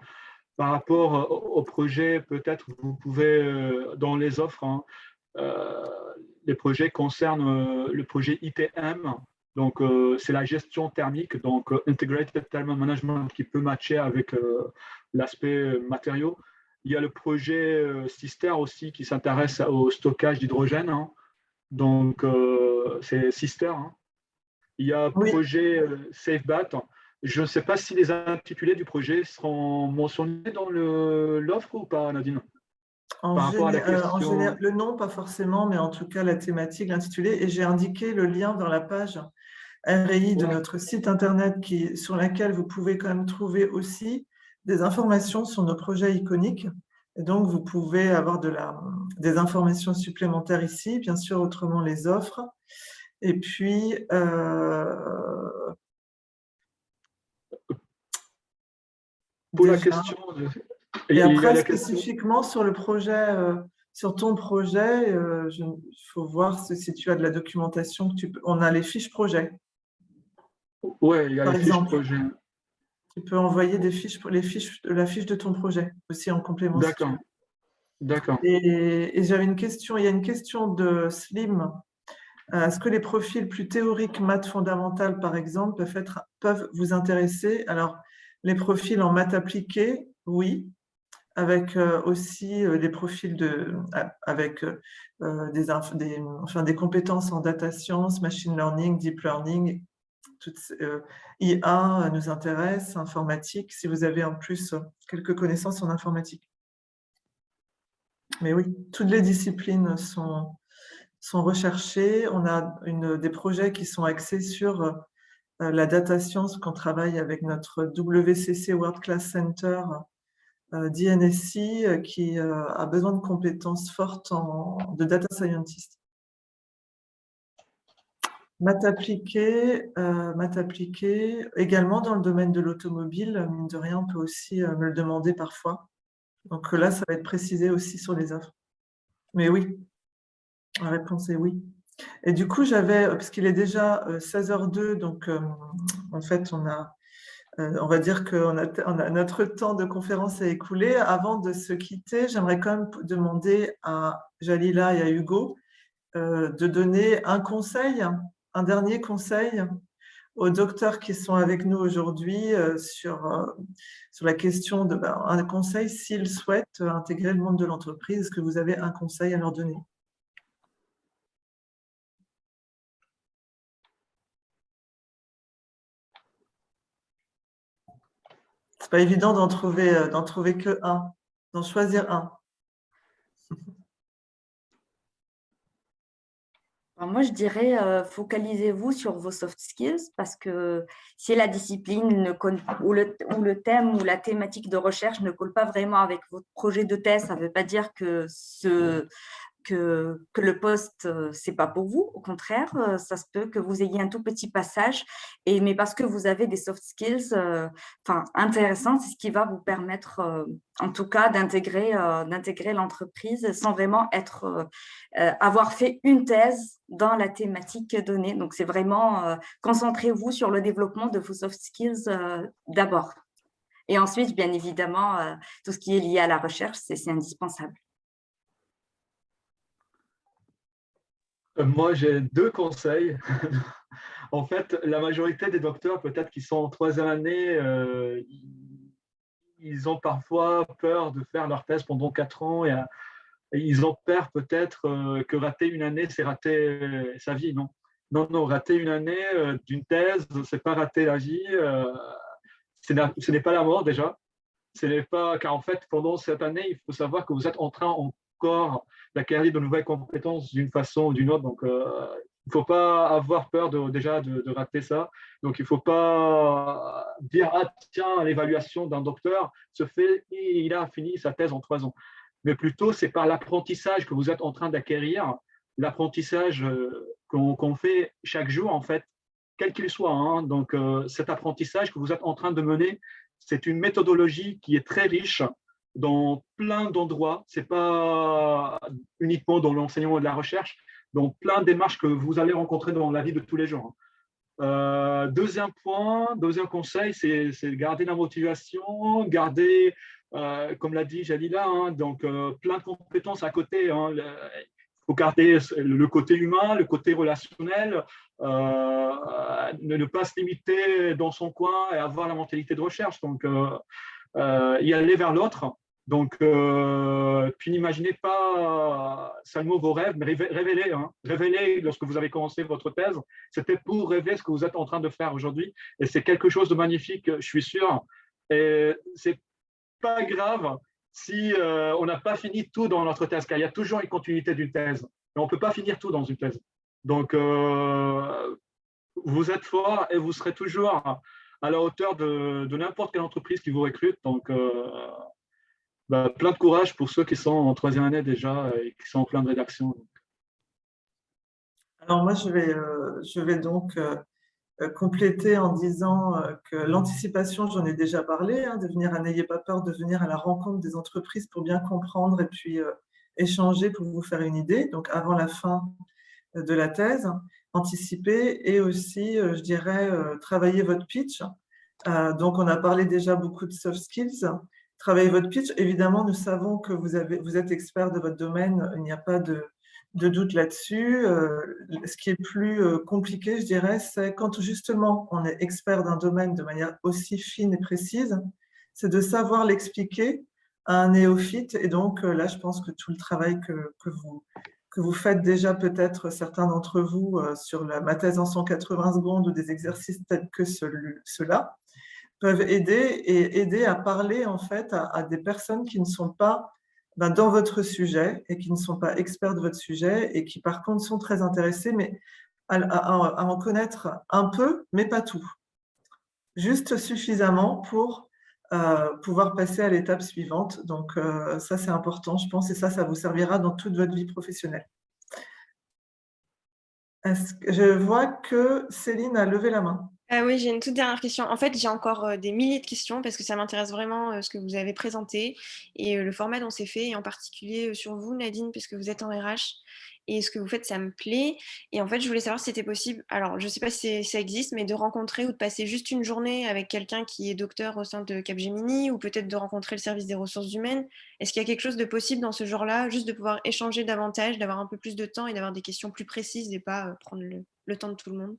Par rapport au projet, peut-être vous pouvez, dans les offres, hein, les projets concernent le projet ITM. Donc, c'est la gestion thermique, donc Integrated Thermal Management, qui peut matcher avec l'aspect matériaux. Il y a le projet Sister aussi qui s'intéresse au stockage d'hydrogène. Hein. Donc, c'est Sister. Hein. Il y a le Oui, projet SafeBat. Je ne sais pas si les intitulés du projet seront mentionnés dans l'offre ou pas, Nadine, par rapport à la en question. le nom, pas forcément, mais en tout cas la thématique, l'intitulé. Et j'ai indiqué le lien dans la page RI de Ouais, notre site internet sur laquelle vous pouvez quand même trouver aussi des informations sur nos projets iconiques. Et donc, vous pouvez avoir des informations supplémentaires ici, bien sûr, autrement les offres. Et puis, pour la déjà. question, Et il y a après, la question. spécifiquement sur le projet, sur ton projet, il faut voir si tu as de la documentation on a les fiches projet, Ouais, il y a par les fiches exemple. projet. Tu peux envoyer la fiche de ton projet aussi en complément si tu D'accord, veux. d'accord. Et j'avais une question, il y a une question de Slim. Est-ce que les profils plus théoriques maths fondamentales, par exemple, peuvent vous intéresser? Alors, les profils en maths appliquées, oui, avec aussi des profils avec des compétences en data science, machine learning, deep learning, IA nous intéresse, informatique, si vous avez en plus quelques connaissances en informatique. Mais oui, toutes les disciplines sont recherchées. On a des projets qui sont axés sur la data science, qu'on travaille avec notre WCC World Class Center d'INSI qui a besoin de compétences fortes de data scientist. Maths appliquées, également dans le domaine de l'automobile, mine de rien, on peut aussi me le demander parfois. Donc là, ça va être précisé aussi sur les offres. Mais oui, la réponse est oui. Et du coup, parce qu'il est déjà 16h02, donc en fait, on va dire notre temps de conférence est écoulé. Avant de se quitter, j'aimerais quand même demander à Jalila et à Hugo de donner un conseil, un dernier conseil aux docteurs qui sont avec nous aujourd'hui sur la question un conseil s'ils souhaitent intégrer le monde de l'entreprise. Est-ce que vous avez un conseil à leur donner? C'est pas évident d'en trouver que un, d'en choisir un. Moi, je dirais, focalisez-vous sur vos soft skills parce que si la discipline ne colle, ou le thème ou la thématique de recherche ne colle pas vraiment avec votre projet de thèse, ça ne veut pas dire que le poste, c'est pas pour vous. Au contraire, ça se peut que vous ayez un tout petit passage, mais parce que vous avez des soft skills intéressants, c'est ce qui va vous permettre, en tout cas, d'intégrer l'entreprise sans vraiment avoir fait une thèse dans la thématique donnée. Donc, c'est vraiment concentrez-vous sur le développement de vos soft skills d'abord. Et ensuite, bien évidemment, tout ce qui est lié à la recherche, c'est indispensable. Moi, j'ai deux conseils. En fait, la majorité des docteurs, peut-être qui sont en troisième année, ils ont parfois peur de faire leur thèse pendant 4 ans et ils ont peur peut-être que rater une année, c'est rater sa vie. Non, non, non, rater une année d'une thèse, c'est pas rater la vie. Ce n'est pas la mort déjà. Ce n'est pas, car en fait, pendant cette année, il faut savoir que vous êtes en train encore d'acquérir de nouvelles compétences d'une façon ou d'une autre. Donc, il ne faut pas avoir peur déjà de rater ça. Donc, il ne faut pas dire, ah tiens, l'évaluation d'un docteur se fait, il a fini sa thèse en 3 ans. Mais plutôt, c'est par l'apprentissage que vous êtes en train d'acquérir, l'apprentissage qu'on fait chaque jour, en fait, quel qu'il soit. Hein. Donc, cet apprentissage que vous êtes en train de mener, c'est une méthodologie qui est très riche dans plein d'endroits. Ce n'est pas uniquement dans l'enseignement et de la recherche, dans plein de démarches que vous allez rencontrer dans la vie de tous les jours. Deuxième conseil, c'est garder la motivation, garder, comme l'a dit Jalila, hein, donc plein de compétences à côté. Hein, faut garder le côté humain, le côté relationnel, ne pas se limiter dans son coin et avoir la mentalité de recherche. Donc, y aller vers l'autre. Donc, puis n'imaginez pas seulement vos rêves, mais révélez. Hein. Révélez lorsque vous avez commencé votre thèse. C'était pour rêver ce que vous êtes en train de faire aujourd'hui. Et c'est quelque chose de magnifique, je suis sûr. Et c'est pas grave si on n'a pas fini tout dans notre thèse, car il y a toujours une continuité d'une thèse. Et on ne peut pas finir tout dans une thèse. Donc, vous êtes fort et vous serez toujours à la hauteur de n'importe quelle entreprise qui vous recrute. Donc, plein de courage pour ceux qui sont en 3e année déjà et qui sont en plein de rédaction. Alors moi, je vais donc compléter en disant que l'anticipation, j'en ai déjà parlé, hein, de venir, n'ayez pas peur de venir à la rencontre des entreprises pour bien comprendre et puis échanger pour vous faire une idée. Donc avant la fin de la thèse, anticiper et aussi, je dirais, travailler votre pitch. Donc on a parlé déjà beaucoup de soft skills. Travailler votre pitch, évidemment, nous savons que vous êtes expert de votre domaine, il n'y a pas de doute là-dessus. Ce qui est plus compliqué, je dirais, c'est quand justement on est expert d'un domaine de manière aussi fine et précise, c'est de savoir l'expliquer à un néophyte. Et donc là, je pense que tout le travail que vous faites déjà, peut-être certains d'entre vous, sur ma thèse en 180 secondes ou des exercices tels que ceux-là, peuvent aider à parler en fait à des personnes qui ne sont pas dans votre sujet et qui ne sont pas experts de votre sujet et qui par contre sont très intéressés, mais à en connaître un peu, mais pas tout. Juste suffisamment pour pouvoir passer à l'étape suivante. Donc ça, c'est important, je pense, et ça vous servira dans toute votre vie professionnelle. Je vois que Céline a levé la main. Oui, j'ai une toute dernière question. En fait, j'ai encore des milliers de questions parce que ça m'intéresse vraiment ce que vous avez présenté et le format dont c'est fait, et en particulier sur vous, Nadine, puisque vous êtes en RH et ce que vous faites, ça me plaît. Et en fait, je voulais savoir si c'était possible, alors je ne sais pas si ça existe, mais de rencontrer ou de passer juste une journée avec quelqu'un qui est docteur au sein de Capgemini, ou peut-être de rencontrer le service des ressources humaines. Est-ce qu'il y a quelque chose de possible dans ce genre-là, juste de pouvoir échanger davantage, d'avoir un peu plus de temps et d'avoir des questions plus précises et pas prendre le temps de tout le monde?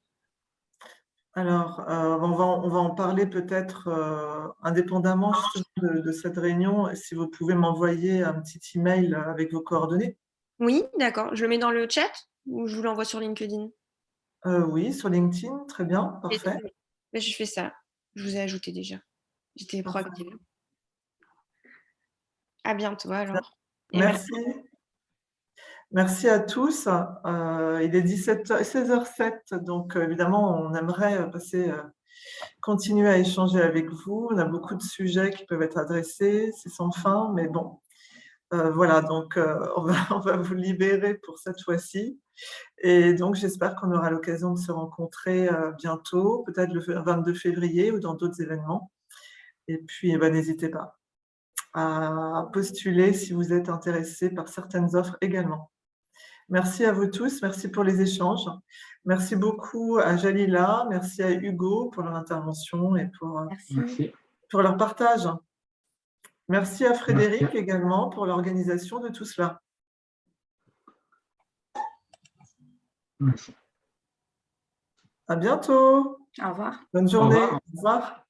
Alors, on va en parler peut-être indépendamment justement de cette réunion. Si vous pouvez m'envoyer un petit email avec vos coordonnées. Oui, d'accord. Je le mets dans le chat ou je vous l'envoie sur LinkedIn? Oui, sur LinkedIn, très bien, parfait. Je fais ça. Je vous ai ajouté déjà. J'étais proactive. À bientôt alors. Et Merci. Merci à tous. Il est 16h07, donc évidemment, on aimerait continuer à échanger avec vous. On a beaucoup de sujets qui peuvent être adressés, c'est sans fin, mais bon, voilà, donc on va vous libérer pour cette fois-ci. Et donc, j'espère qu'on aura l'occasion de se rencontrer bientôt, peut-être le 22 février ou dans d'autres événements. Et puis, n'hésitez pas à postuler si vous êtes intéressé par certaines offres également. Merci à vous tous, merci pour les échanges. Merci beaucoup à Jalila, merci à Hugo pour leur intervention et pour leur partage. Merci à Frédéric également pour l'organisation de tout cela. Merci. À bientôt. Au revoir. Bonne journée. Au revoir. Au revoir.